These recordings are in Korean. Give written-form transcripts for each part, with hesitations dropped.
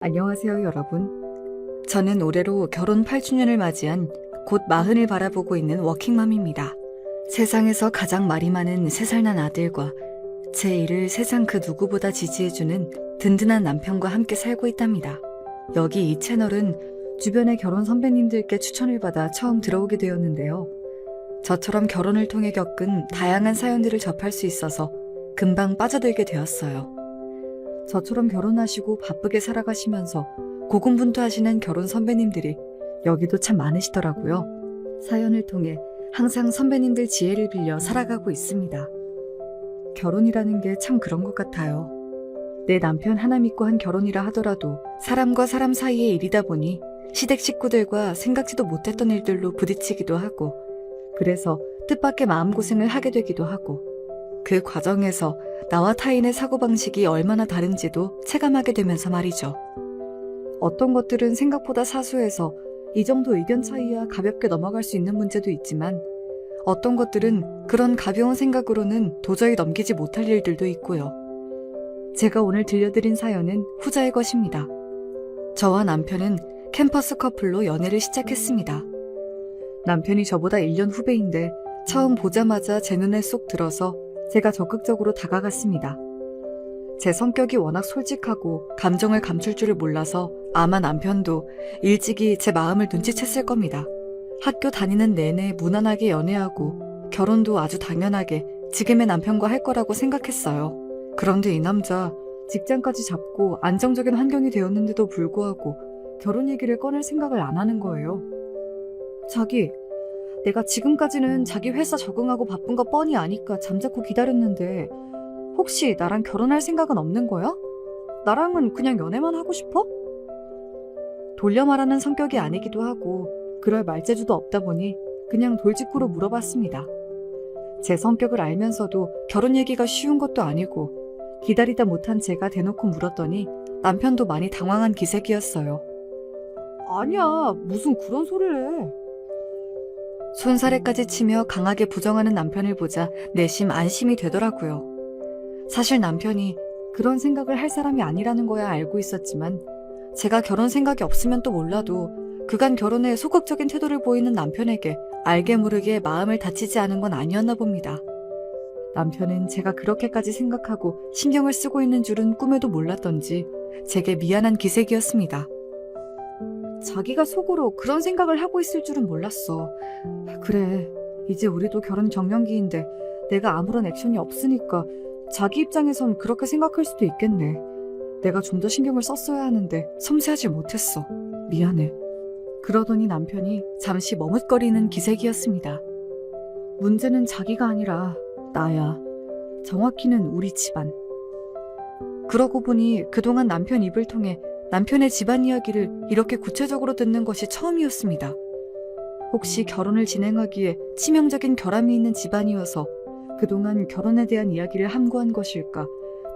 안녕하세요, 여러분. 저는 올해로 결혼 8주년을 맞이한 곧 40을 바라보고 있는 워킹맘입니다. 세상에서 가장 말이 많은 3살 난 아들과 제 일을 세상 그 누구보다 지지해주는 든든한 남편과 함께 살고 있답니다. 여기 이 채널은 주변의 결혼 선배님들께 추천을 받아 처음 들어오게 되었는데요. 저처럼 결혼을 통해 겪은 다양한 사연들을 접할 수 있어서 금방 빠져들게 되었어요. 저처럼 결혼하시고 바쁘게 살아가시면서 고군분투하시는 결혼 선배님들이 여기도 참 많으시더라고요. 사연을 통해 항상 선배님들 지혜를 빌려 살아가고 있습니다. 결혼이라는 게 참 그런 것 같아요. 내 남편 하나 믿고 한 결혼이라 하더라도 사람과 사람 사이의 일이다 보니 시댁 식구들과 생각지도 못했던 일들로 부딪히기도 하고, 그래서 뜻밖의 마음고생을 하게 되기도 하고, 그 과정에서 나와 타인의 사고방식이 얼마나 다른지도 체감하게 되면서 말이죠. 어떤 것들은 생각보다 사소해서 이 정도 의견 차이야 가볍게 넘어갈 수 있는 문제도 있지만, 어떤 것들은 그런 가벼운 생각으로는 도저히 넘기지 못할 일들도 있고요. 제가 오늘 들려드린 사연은 후자의 것입니다. 저와 남편은 캠퍼스 커플로 연애를 시작했습니다. 남편이 저보다 1년 후배인데 처음 보자마자 제 눈에 쏙 들어서 제가 적극적으로 다가갔습니다. 제 성격이 워낙 솔직하고 감정을 감출 줄을 몰라서 아마 남편도 일찍이 제 마음을 눈치챘을 겁니다. 학교 다니는 내내 무난하게 연애하고 결혼도 아주 당연하게 지금의 남편과 할 거라고 생각했어요. 그런데 이 남자 직장까지 잡고 안정적인 환경이 되었는데도 불구하고 결혼 얘기를 꺼낼 생각을 안 하는 거예요. 자기, 내가 지금까지는 자기 회사 적응하고 바쁜 거 뻔히 아니까 잠자코 기다렸는데 혹시 나랑 결혼할 생각은 없는 거야? 나랑은 그냥 연애만 하고 싶어? 돌려 말하는 성격이 아니기도 하고 그럴 말재주도 없다 보니 그냥 돌직구로 물어봤습니다. 제 성격을 알면서도 결혼 얘기가 쉬운 것도 아니고 기다리다 못한 제가 대놓고 물었더니 남편도 많이 당황한 기색이었어요. 아니야, 무슨 그런 소리를 해. 손사래까지 치며 강하게 부정하는 남편을 보자 내심 안심이 되더라고요. 사실 남편이 그런 생각을 할 사람이 아니라는 거야 알고 있었지만 제가 결혼 생각이 없으면 또 몰라도 그간 결혼에 소극적인 태도를 보이는 남편에게 알게 모르게 마음을 다치지 않은 건 아니었나 봅니다. 남편은 제가 그렇게까지 생각하고 신경을 쓰고 있는 줄은 꿈에도 몰랐던지 제게 미안한 기색이었습니다. 자기가 속으로 그런 생각을 하고 있을 줄은 몰랐어. 그래, 이제 우리도 결혼 정년기인데 내가 아무런 액션이 없으니까 자기 입장에선 그렇게 생각할 수도 있겠네. 내가 좀 더 신경을 썼어야 하는데 섬세하지 못했어. 미안해. 그러더니 남편이 잠시 머뭇거리는 기색이었습니다. 문제는 자기가 아니라 나야. 정확히는 우리 집안. 그러고 보니 그동안 남편 입을 통해 남편의 집안 이야기를 이렇게 구체적으로 듣는 것이 처음이었습니다. 혹시 결혼을 진행하기에 치명적인 결함이 있는 집안이어서 그동안 결혼에 대한 이야기를 함구한 것일까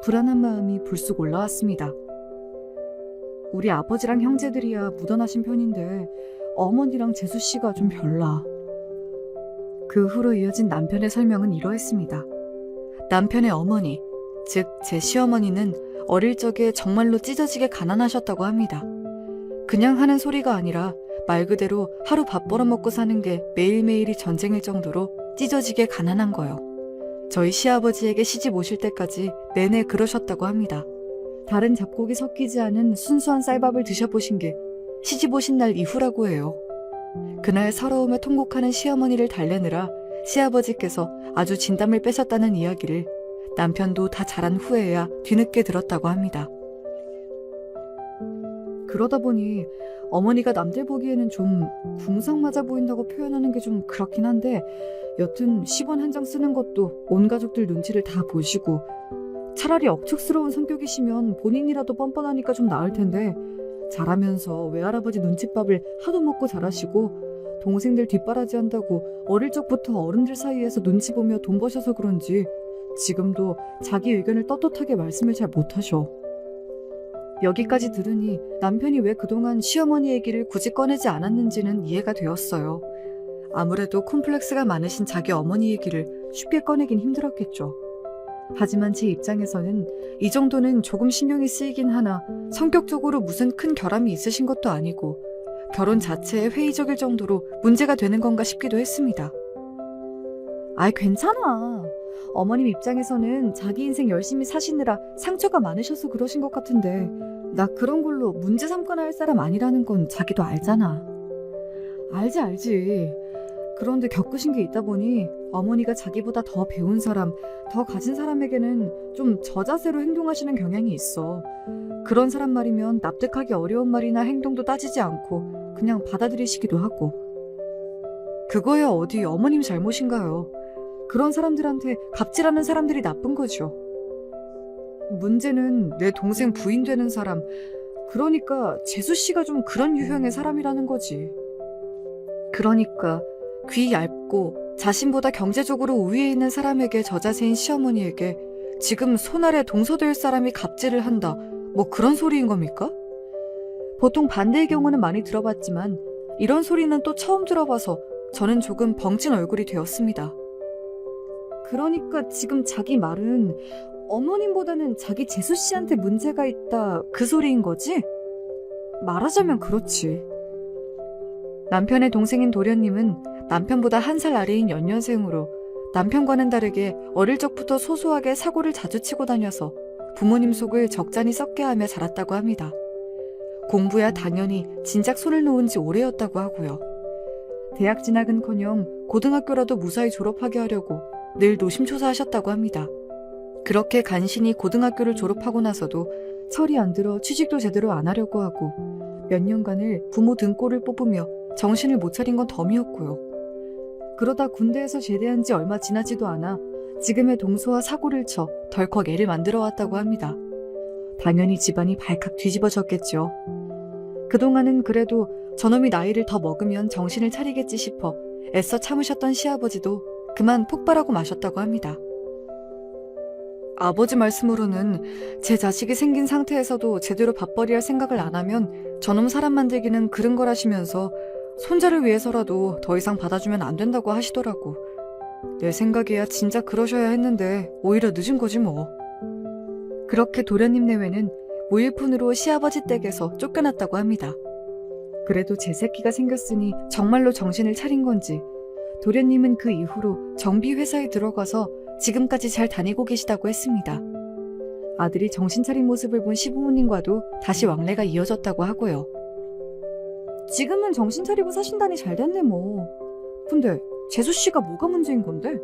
불안한 마음이 불쑥 올라왔습니다. 우리 아버지랑 형제들이야 묻어나신 편인데 어머니랑 재수씨가 좀 별나. 그 후로 이어진 남편의 설명은 이러했습니다. 남편의 어머니, 즉 제 시어머니는 어릴 적에 정말로 찢어지게 가난하셨다고 합니다. 그냥 하는 소리가 아니라 말 그대로 하루 밥 벌어먹고 사는 게 매일매일이 전쟁일 정도로 찢어지게 가난한 거요. 저희 시아버지에게 시집 오실 때까지 내내 그러셨다고 합니다. 다른 잡곡이 섞이지 않은 순수한 쌀밥을 드셔보신 게 시집 오신 날 이후라고 해요. 그날 서러움에 통곡하는 시어머니를 달래느라 시아버지께서 아주 진담을 빼셨다는 이야기를 남편도 다 자란 후에야 뒤늦게 들었다고 합니다. 그러다 보니 어머니가 남들 보기에는 좀 궁상 맞아 보인다고 표현하는 게 좀 그렇긴 한데 여튼 10원 한 장 쓰는 것도 온 가족들 눈치를 다 보시고 차라리 억측스러운 성격이시면 본인이라도 뻔뻔하니까 좀 나을 텐데 자라면서 외할아버지 눈칫밥을 하도 먹고 자라시고 동생들 뒷바라지 한다고 어릴 적부터 어른들 사이에서 눈치 보며 돈 버셔서 그런지 지금도 자기 의견을 떳떳하게 말씀을 잘 못하셔. 여기까지 들으니 남편이 왜 그동안 시어머니 얘기를 굳이 꺼내지 않았는지는 이해가 되었어요. 아무래도 콤플렉스가 많으신 자기 어머니 얘기를 쉽게 꺼내긴 힘들었겠죠. 하지만 제 입장에서는 이 정도는 조금 신경이 쓰이긴 하나 성격적으로 무슨 큰 결함이 있으신 것도 아니고 결혼 자체에 회의적일 정도로 문제가 되는 건가 싶기도 했습니다. 아이, 괜찮아. 어머님 입장에서는 자기 인생 열심히 사시느라 상처가 많으셔서 그러신 것 같은데 나 그런 걸로 문제 삼거나 할 사람 아니라는 건 자기도 알잖아. 알지. 그런데 겪으신 게 있다 보니 어머니가 자기보다 더 배운 사람, 더 가진 사람에게는 좀 저자세로 행동하시는 경향이 있어. 그런 사람 말이면 납득하기 어려운 말이나 행동도 따지지 않고 그냥 받아들이시기도 하고. 그거야 어디 어머님 잘못인가요? 그런 사람들한테 갑질하는 사람들이 나쁜 거죠. 문제는 내 동생 부인 되는 사람, 그러니까 재수 씨가 좀 그런 유형의 사람이라는 거지. 그러니까 귀 얇고 자신보다 경제적으로 우위에 있는 사람에게 저자세인 시어머니에게 지금 손 아래 동서될 사람이 갑질을 한다, 뭐 그런 소리인 겁니까? 보통 반대의 경우는 많이 들어봤지만 이런 소리는 또 처음 들어봐서 저는 조금 벙찐 얼굴이 되었습니다. 그러니까 지금 자기 말은 어머님보다는 자기 재수 씨한테 문제가 있다, 그 소리인 거지? 말하자면 그렇지. 남편의 동생인 도련님은 남편보다 1살 아래인 연년생으로 남편과는 다르게 어릴 적부터 소소하게 사고를 자주 치고 다녀서 부모님 속을 적잖이 썩게 하며 자랐다고 합니다. 공부야 당연히 진작 손을 놓은 지 오래였다고 하고요. 대학 진학은커녕 고등학교라도 무사히 졸업하게 하려고 늘 노심초사하셨다고 합니다. 그렇게 간신히 고등학교를 졸업하고 나서도 철이 안 들어 취직도 제대로 안 하려고 하고 몇 년간을 부모 등골을 뽑으며 정신을 못 차린 건 덤이었고요. 그러다 군대에서 제대한 지 얼마 지나지도 않아 지금의 동서와 사고를 쳐 덜컥 애를 만들어 왔다고 합니다. 당연히 집안이 발칵 뒤집어졌겠죠. 그동안은 그래도 저놈이 나이를 더 먹으면 정신을 차리겠지 싶어 애써 참으셨던 시아버지도 그만 폭발하고 마셨다고 합니다. 아버지 말씀으로는 제 자식이 생긴 상태에서도 제대로 밥벌이할 생각을 안 하면 저놈 사람 만들기는 그른 거라시면서 손자를 위해서라도 더 이상 받아주면 안 된다고 하시더라고. 내 생각에야 진짜 그러셔야 했는데 오히려 늦은 거지 뭐. 그렇게 도련님 내외는 무일푼으로 시아버지 댁에서 쫓겨났다고 합니다. 그래도 제 새끼가 생겼으니 정말로 정신을 차린 건지 도련님은 그 이후로 정비회사에 들어가서 지금까지 잘 다니고 계시다고 했습니다. 아들이 정신 차린 모습을 본 시부모님과도 다시 왕래가 이어졌다고 하고요. 지금은 정신 차리고 사신다니 잘 됐네 뭐. 근데 재수씨가 뭐가 문제인 건데?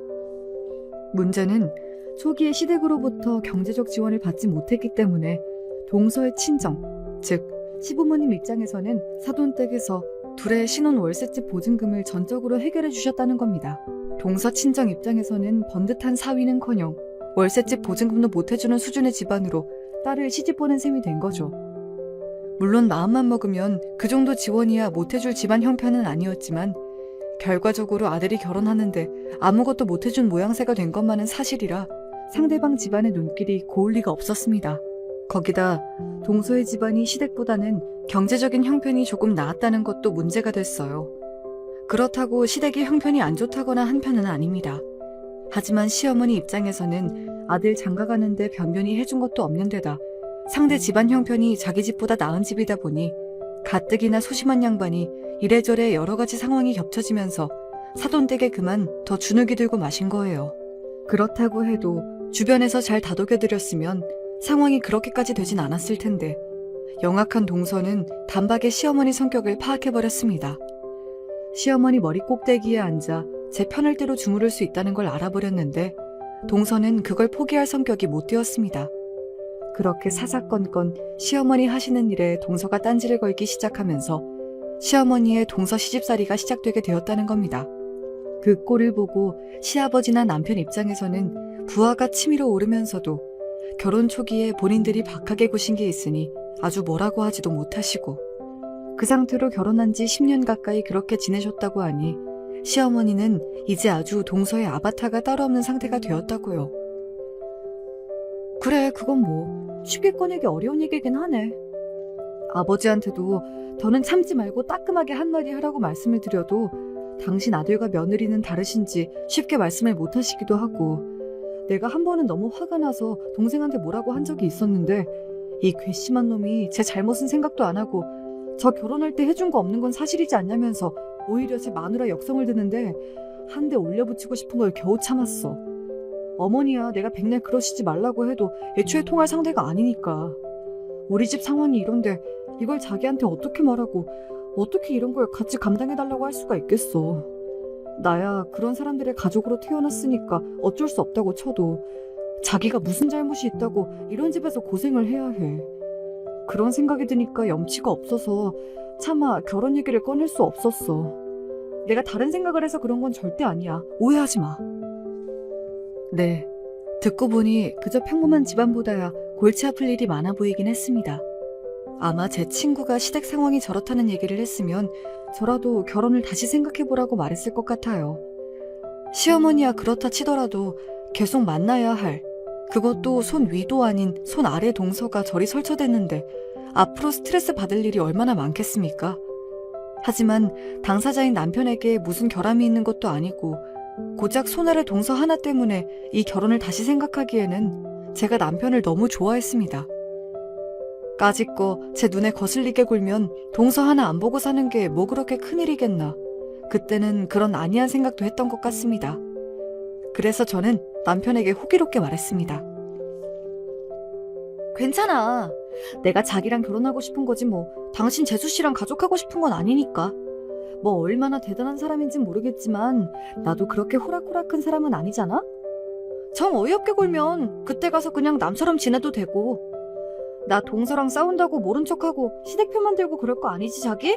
문제는 초기에 시댁으로부터 경제적 지원을 받지 못했기 때문에 동서의 친정, 즉 시부모님 입장에서는 사돈댁에서 둘의 신혼 월세집 보증금을 전적으로 해결해 주셨다는 겁니다. 동서 친정 입장에서는 번듯한 사위는커녕 월세집 보증금도 못 해주는 수준의 집안으로 딸을 시집 보낸 셈이 된 거죠. 물론 마음만 먹으면 그 정도 지원이야 못 해줄 집안 형편은 아니었지만 결과적으로 아들이 결혼하는데 아무것도 못 해준 모양새가 된 것만은 사실이라 상대방 집안의 눈길이 고울 리가 없었습니다. 거기다 동서의 집안이 시댁보다는 경제적인 형편이 조금 나았다는 것도 문제가 됐어요. 그렇다고 시댁이 형편이 안 좋다거나 한편은 아닙니다. 하지만 시어머니 입장에서는 아들 장가가는데 변변히 해준 것도 없는 데다 상대 집안 형편이 자기 집보다 나은 집이다 보니 가뜩이나 소심한 양반이 이래저래 여러 가지 상황이 겹쳐지면서 사돈댁에 그만 더 주눅이 들고 마신 거예요. 그렇다고 해도 주변에서 잘 다독여드렸으면 상황이 그렇게까지 되진 않았을 텐데 영악한 동서는 단박에 시어머니 성격을 파악해버렸습니다. 시어머니 머리 꼭대기에 앉아 제 편할 대로 주무를 수 있다는 걸 알아버렸는데 동서는 그걸 포기할 성격이 못 되었습니다. 그렇게 사사건건 시어머니 하시는 일에 동서가 딴지를 걸기 시작하면서 시어머니의 동서 시집살이가 시작되게 되었다는 겁니다. 그 꼴을 보고 시아버지나 남편 입장에서는 부하가 치밀어 오르면서도 결혼 초기에 본인들이 박하게 구신 게 있으니 아주 뭐라고 하지도 못하시고 그 상태로 결혼한 지 10년 가까이 그렇게 지내셨다고 하니 시어머니는 이제 아주 동서의 아바타가 따로 없는 상태가 되었다고요. 그래, 그건 뭐 쉽게 꺼내기 어려운 얘기긴 하네. 아버지한테도 더는 참지 말고 따끔하게 한마디 하라고 말씀을 드려도 당신 아들과 며느리는 다르신지 쉽게 말씀을 못하시기도 하고 내가 한 번은 너무 화가 나서 동생한테 뭐라고 한 적이 있었는데 이 괘씸한 놈이 제 잘못은 생각도 안 하고 저 결혼할 때 해준 거 없는 건 사실이지 않냐면서 오히려 제 마누라 역성을 드는데 한 대 올려붙이고 싶은 걸 겨우 참았어. 어머니야 내가 백날 그러시지 말라고 해도 애초에 통할 상대가 아니니까. 우리 집 상황이 이런데 이걸 자기한테 어떻게 말하고 어떻게 이런 걸 같이 감당해달라고 할 수가 있겠어. 나야 그런 사람들의 가족으로 태어났으니까 어쩔 수 없다고 쳐도 자기가 무슨 잘못이 있다고 이런 집에서 고생을 해야 해. 그런 생각이 드니까 염치가 없어서 차마 결혼 얘기를 꺼낼 수 없었어. 내가 다른 생각을 해서 그런 건 절대 아니야. 오해하지 마. 네, 듣고 보니 그저 평범한 집안보다야 골치 아플 일이 많아 보이긴 했습니다. 아마 제 친구가 시댁 상황이 저렇다는 얘기를 했으면 저라도 결혼을 다시 생각해보라고 말했을 것 같아요. 시어머니야 그렇다 치더라도 계속 만나야 할, 그것도 손 위도 아닌 손 아래 동서가 저리 설쳐댔는데 앞으로 스트레스 받을 일이 얼마나 많겠습니까? 하지만 당사자인 남편에게 무슨 결함이 있는 것도 아니고 고작 손 아래 동서 하나 때문에 이 결혼을 다시 생각하기에는 제가 남편을 너무 좋아했습니다. 까짓거 제 눈에 거슬리게 굴면 동서 하나 안 보고 사는 게 뭐 그렇게 큰일이겠나. 그때는 그런 안이한 생각도 했던 것 같습니다. 그래서 저는 남편에게 호기롭게 말했습니다. 괜찮아. 내가 자기랑 결혼하고 싶은 거지 뭐. 당신 재수씨랑 가족하고 싶은 건 아니니까. 뭐 얼마나 대단한 사람인진 모르겠지만 나도 그렇게 호락호락한 사람은 아니잖아? 정 어이없게 굴면 그때 가서 그냥 남처럼 지내도 되고. 나 동서랑 싸운다고 모른 척하고 시댁 편만 들고 그럴 거 아니지 자기?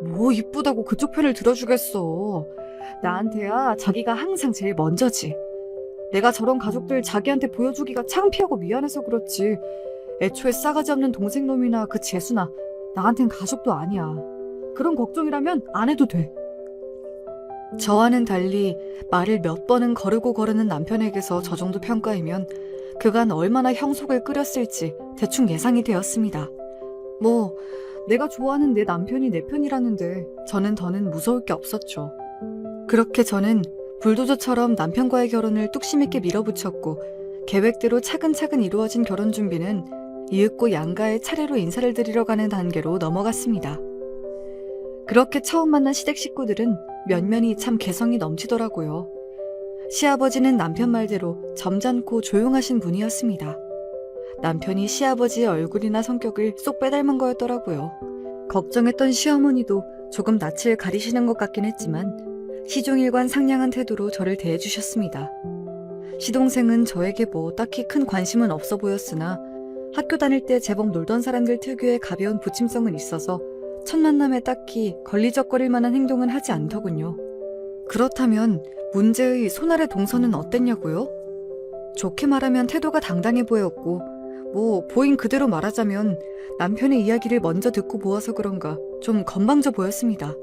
뭐 이쁘다고 그쪽 편을 들어주겠어. 나한테야 자기가 항상 제일 먼저지. 내가 저런 가족들 자기한테 보여주기가 창피하고 미안해서 그렇지. 애초에 싸가지 없는 동생놈이나 그 재수나 나한텐 가족도 아니야. 그런 걱정이라면 안 해도 돼. 저와는 달리 말을 몇 번은 거르고 거르는 남편에게서 저 정도 평가이면 그간 얼마나 형속을 끓였을지 대충 예상이 되었습니다. 뭐 내가 좋아하는 내 남편이 내 편이라는데 저는 더는 무서울 게 없었죠. 그렇게 저는 불도저처럼 남편과의 결혼을 뚝심 있게 밀어붙였고 계획대로 차근차근 이루어진 결혼 준비는 이윽고 양가의 차례로 인사를 드리러 가는 단계로 넘어갔습니다. 그렇게 처음 만난 시댁 식구들은 면면이 참 개성이 넘치더라고요. 시아버지는 남편 말대로 점잖고 조용하신 분이었습니다. 남편이 시아버지의 얼굴이나 성격을 쏙 빼닮은 거였더라고요. 걱정했던 시어머니도 조금 낯을 가리시는 것 같긴 했지만 시종일관 상냥한 태도로 저를 대해주셨습니다. 시동생은 저에게 뭐 딱히 큰 관심은 없어 보였으나 학교 다닐 때 제법 놀던 사람들 특유의 가벼운 부침성은 있어서 첫 만남에 딱히 걸리적거릴 만한 행동은 하지 않더군요. 그렇다면 문제의 손아래 동서는 어땠냐고요? 좋게 말하면 태도가 당당해 보였고 뭐 보인 그대로 말하자면 남편의 이야기를 먼저 듣고 보아서 그런가 좀 건방져 보였습니다.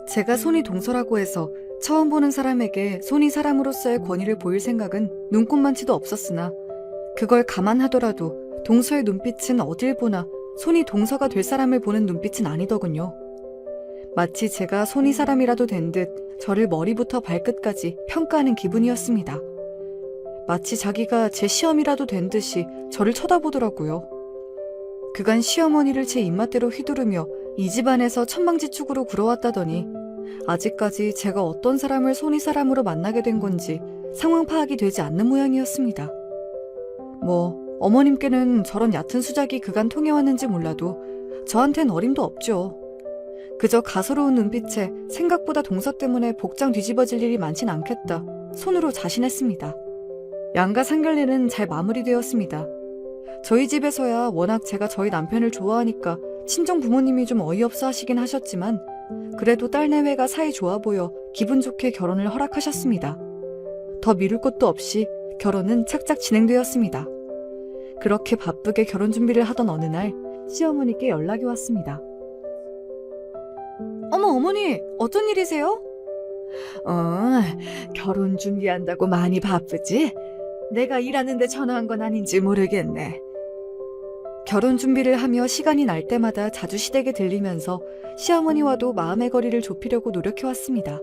제가 손이 동서라고 해서 처음 보는 사람에게 손이 사람으로서의 권위를 보일 생각은 눈꼽만치도 없었으나 그걸 감안하더라도 동서의 눈빛은 어딜 보나 손이 동서가 될 사람을 보는 눈빛은 아니더군요. 마치 제가 손이 사람이라도 된 듯 저를 머리부터 발끝까지 평가하는 기분이었습니다. 마치 자기가 제 시험이라도 된 듯이 저를 쳐다보더라고요. 그간 시어머니를 제 입맛대로 휘두르며 이 집안에서 천방지축으로 굴어왔다더니 아직까지 제가 어떤 사람을 손이 사람으로 만나게 된 건지 상황 파악이 되지 않는 모양이었습니다. 뭐 어머님께는 저런 얕은 수작이 그간 통해왔는지 몰라도 저한텐 어림도 없죠. 그저 가소로운 눈빛에 생각보다 동서 때문에 복장 뒤집어질 일이 많진 않겠다 손으로 자신했습니다. 양가 상견례는 잘 마무리되었습니다. 저희 집에서야 워낙 제가 저희 남편을 좋아하니까 친정 부모님이 좀 어이없어 하시긴 하셨지만 그래도 딸내외가 사이 좋아 보여 기분 좋게 결혼을 허락하셨습니다. 더 미룰 것도 없이 결혼은 착착 진행되었습니다. 그렇게 바쁘게 결혼 준비를 하던 어느 날 시어머니께 연락이 왔습니다. 어머 어머니 어쩐 일이세요? 결혼 준비한다고 많이 바쁘지? 내가 일하는데 전화한 건 아닌지 모르겠네. 결혼 준비를 하며 시간이 날 때마다 자주 시댁에 들리면서 시어머니와도 마음의 거리를 좁히려고 노력해왔습니다.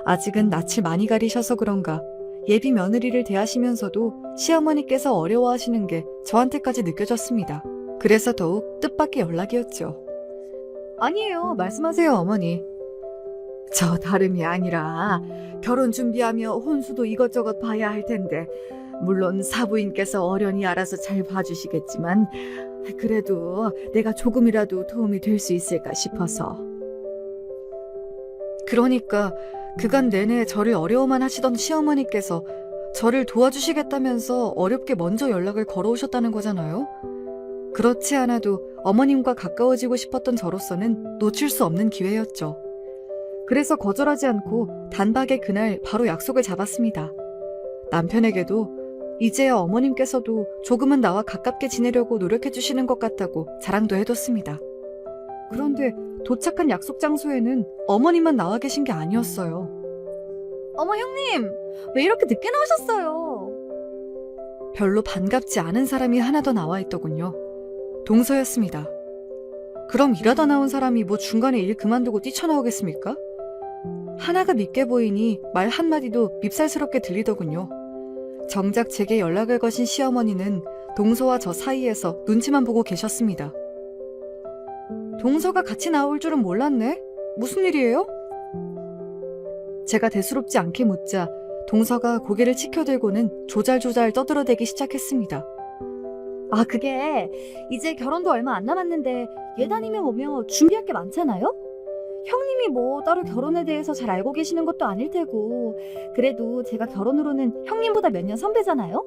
아직은 낯을 많이 가리셔서 그런가 예비 며느리를 대하시면서도 시어머니께서 어려워하시는 게 저한테까지 느껴졌습니다. 그래서 더욱 뜻밖의 연락이었죠. 아니에요. 말씀하세요, 어머니. 저 다름이 아니라 결혼 준비하며 혼수도 이것저것 봐야 할 텐데 물론 사부인께서 어련히 알아서 잘 봐주시겠지만 그래도 내가 조금이라도 도움이 될 수 있을까 싶어서. 그러니까 그간 내내 저를 어려워만 하시던 시어머니께서 저를 도와주시겠다면서 어렵게 먼저 연락을 걸어오셨다는 거잖아요. 그렇지 않아도 어머님과 가까워지고 싶었던 저로서는 놓칠 수 없는 기회였죠. 그래서 거절하지 않고 단박에 그날 바로 약속을 잡았습니다. 남편에게도 이제야 어머님께서도 조금은 나와 가깝게 지내려고 노력해 주시는 것 같다고 자랑도 해뒀습니다. 그런데 도착한 약속 장소에는 어머님만 나와 계신 게 아니었어요. 어머 형님, 왜 이렇게 늦게 나오셨어요? 별로 반갑지 않은 사람이 하나 더 나와 있더군요. 동서였습니다. 그럼 일하다 나온 사람이 뭐 중간에 일 그만두고 뛰쳐나오겠습니까? 하나가 믿게 보이니 말 한마디도 밉살스럽게 들리더군요. 정작 제게 연락을 거신 시어머니는 동서와 저 사이에서 눈치만 보고 계셨습니다. 동서가 같이 나올 줄은 몰랐네? 무슨 일이에요? 제가 대수롭지 않게 묻자 동서가 고개를 치켜들고는 조잘조잘 떠들어대기 시작했습니다. 아, 그게 이제 결혼도 얼마 안 남았는데 예단이며 뭐며 준비할 게 많잖아요? 형님이 뭐 따로 결혼에 대해서 잘 알고 계시는 것도 아닐 테고 그래도 제가 결혼으로는 형님보다 몇 년 선배잖아요?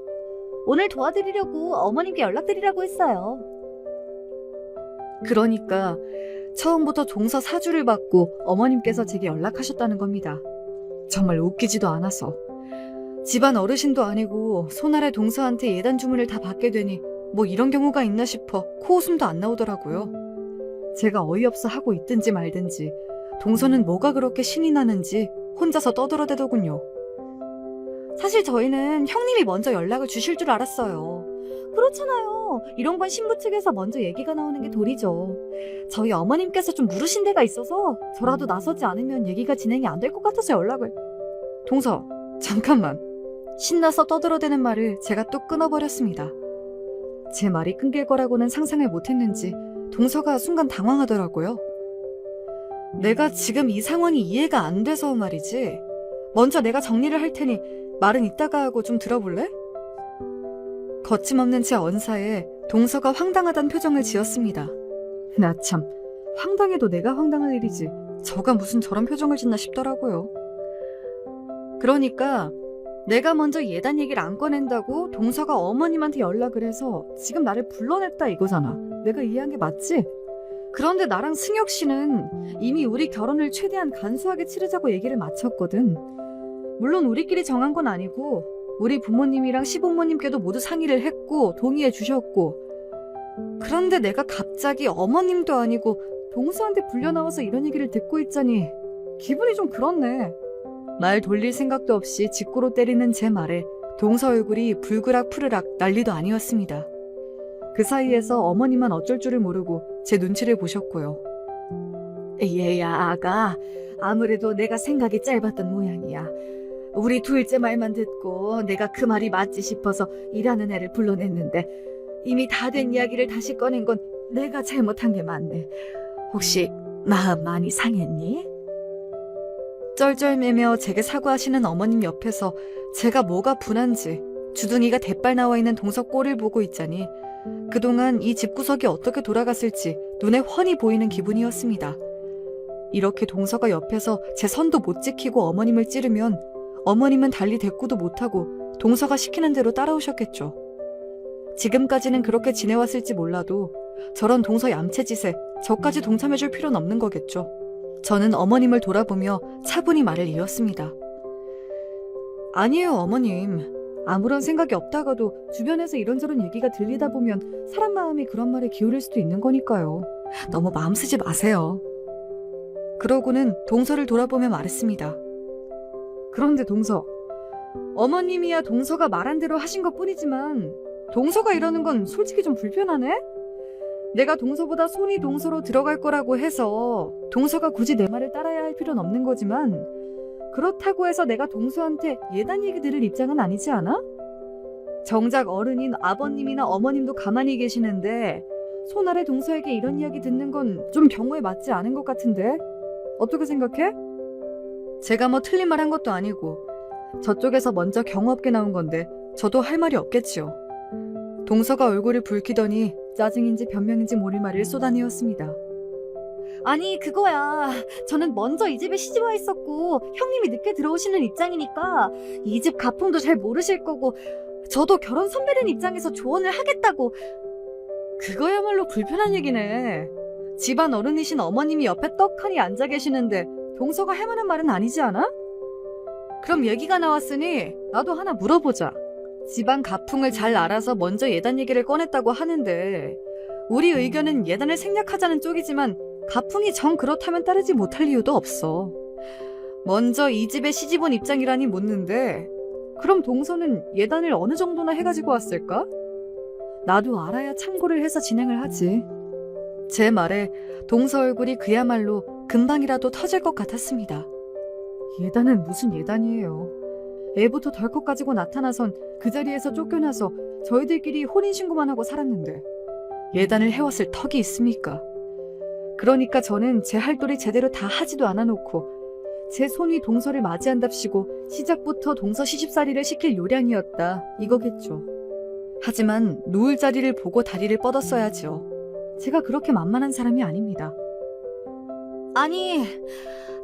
오늘 도와드리려고 어머님께 연락드리라고 했어요. 그러니까 처음부터 동서 사주를 받고 어머님께서 제게 연락하셨다는 겁니다. 정말 웃기지도 않아서. 집안 어르신도 아니고 손아래 동서한테 예단 주문을 다 받게 되니 뭐 이런 경우가 있나 싶어 코웃음도 안 나오더라고요. 제가 어이없어 하고 있든지 말든지 동서는 뭐가 그렇게 신이 나는지 혼자서 떠들어대더군요. 사실 저희는 형님이 먼저 연락을 주실 줄 알았어요. 그렇잖아요. 이런 건 신부 측에서 먼저 얘기가 나오는 게 도리죠. 저희 어머님께서 좀 물으신 데가 있어서 저라도 나서지 않으면 얘기가 진행이 안 될 것 같아서 연락을. 동서, 잠깐만. 신나서 떠들어대는 말을 제가 또 끊어버렸습니다. 제 말이 끊길 거라고는 상상을 못했는지 동서가 순간 당황하더라고요. 내가 지금 이 상황이 이해가 안 돼서 말이지. 먼저 내가 정리를 할 테니 말은 이따가 하고 좀 들어볼래? 거침없는 제 언사에 동서가 황당하단 표정을 지었습니다. 나 참, 황당해도 내가 황당할 일이지 저가 무슨 저런 표정을 짓나 싶더라고요. 그러니까 내가 먼저 예단 얘기를 안 꺼낸다고 동서가 어머님한테 연락을 해서 지금 나를 불러냈다 이거잖아. 내가 이해한 게 맞지? 그런데 나랑 승혁 씨는 이미 우리 결혼을 최대한 간소하게 치르자고 얘기를 마쳤거든. 물론 우리끼리 정한 건 아니고 우리 부모님이랑 시부모님께도 모두 상의를 했고 동의해 주셨고 그런데 내가 갑자기 어머님도 아니고 동서한테 불려나와서 이런 얘기를 듣고 있자니 기분이 좀 그렇네. 말 돌릴 생각도 없이 직구로 때리는 제 말에 동서 얼굴이 불그락 푸르락 난리도 아니었습니다. 그 사이에서 어머님만 어쩔 줄을 모르고 제 눈치를 보셨고요. 얘야 아가, 아무래도 내가 생각이 짧았던 모양이야. 우리 둘째 말만 듣고 내가 그 말이 맞지 싶어서 일하는 애를 불러냈는데 이미 다 된 이야기를 다시 꺼낸 건 내가 잘못한 게 맞네. 혹시 마음 많이 상했니? 쩔쩔매며 제게 사과하시는 어머님 옆에서 제가 뭐가 분한지 주둥이가 대빨 나와 있는 동서 꼴을 보고 있자니 그동안 이 집구석이 어떻게 돌아갔을지 눈에 훤히 보이는 기분이었습니다. 이렇게 동서가 옆에서 제 선도 못 지키고 어머님을 찌르면 어머님은 달리 대꾸도 못하고 동서가 시키는 대로 따라오셨겠죠. 지금까지는 그렇게 지내왔을지 몰라도 저런 동서 얌체짓에 저까지 동참해줄 필요는 없는 거겠죠. 저는 어머님을 돌아보며 차분히 말을 이었습니다. 아니에요, 어머님. 아무런 생각이 없다가도 주변에서 이런저런 얘기가 들리다 보면 사람 마음이 그런 말에 기울일 수도 있는 거니까요. 너무 마음 쓰지 마세요. 그러고는 동서를 돌아보며 말했습니다. 그런데 동서, 어머님이야 동서가 말한 대로 하신 것 뿐이지만 동서가 이러는 건 솔직히 좀 불편하네? 내가 동서보다 손이 동서로 들어갈 거라고 해서 동서가 굳이 내 말을 따라야 할 필요는 없는 거지만 그렇다고 해서 내가 동서한테 예단 얘기 들을 입장은 아니지 않아? 정작 어른인 아버님이나 어머님도 가만히 계시는데 손아래 동서에게 이런 이야기 듣는 건 좀 경우에 맞지 않은 것 같은데? 어떻게 생각해? 제가 뭐 틀린 말 한 것도 아니고 저쪽에서 먼저 경우 없게 나온 건데 저도 할 말이 없겠지요. 동서가 얼굴을 붉히더니 짜증인지 변명인지 모를 말을 쏟아내었습니다. 아니 그거야. 저는 먼저 이 집에 시집와 있었고 형님이 늦게 들어오시는 입장이니까 이 집 가풍도 잘 모르실 거고 저도 결혼 선배된 입장에서 조언을 하겠다고. 그거야말로 불편한 얘기네. 집안 어른이신 어머님이 옆에 떡하니 앉아 계시는데 동서가 할 만한 말은 아니지 않아? 그럼 얘기가 나왔으니 나도 하나 물어보자. 집안 가풍을 잘 알아서 먼저 예단 얘기를 꺼냈다고 하는데 우리 의견은 예단을 생략하자는 쪽이지만 가풍이 정 그렇다면 따르지 못할 이유도 없어. 먼저 이 집에 시집 온 입장이라니 묻는데 그럼 동서는 예단을 어느 정도나 해가지고 왔을까? 나도 알아야 참고를 해서 진행을 하지. 제 말에 동서 얼굴이 그야말로 금방이라도 터질 것 같았습니다. 예단은 무슨 예단이에요. 애부터 덜컥 가지고 나타나선 그 자리에서 쫓겨나서 저희들끼리 혼인신고만 하고 살았는데 예단을 해왔을 턱이 있습니까? 그러니까 저는 제 할 도리 제대로 다 하지도 않아 놓고 제 손위 동서를 맞이한답시고 시작부터 동서 시집살이를 시킬 요량이었다 이거겠죠. 하지만 누울 자리를 보고 다리를 뻗었어야죠. 제가 그렇게 만만한 사람이 아닙니다. 아니,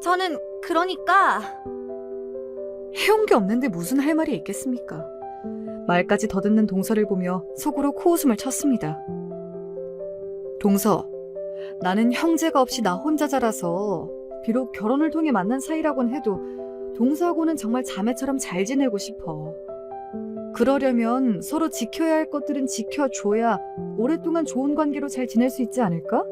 저는 그러니까 해온 게 없는데 무슨 할 말이 있겠습니까? 말까지 더듬는 동서를 보며 속으로 코웃음을 쳤습니다. 동서, 나는 형제가 없이 나 혼자 자라서 비록 결혼을 통해 만난 사이라곤 해도 동서하고는 정말 자매처럼 잘 지내고 싶어. 그러려면 서로 지켜야 할 것들은 지켜줘야 오랫동안 좋은 관계로 잘 지낼 수 있지 않을까?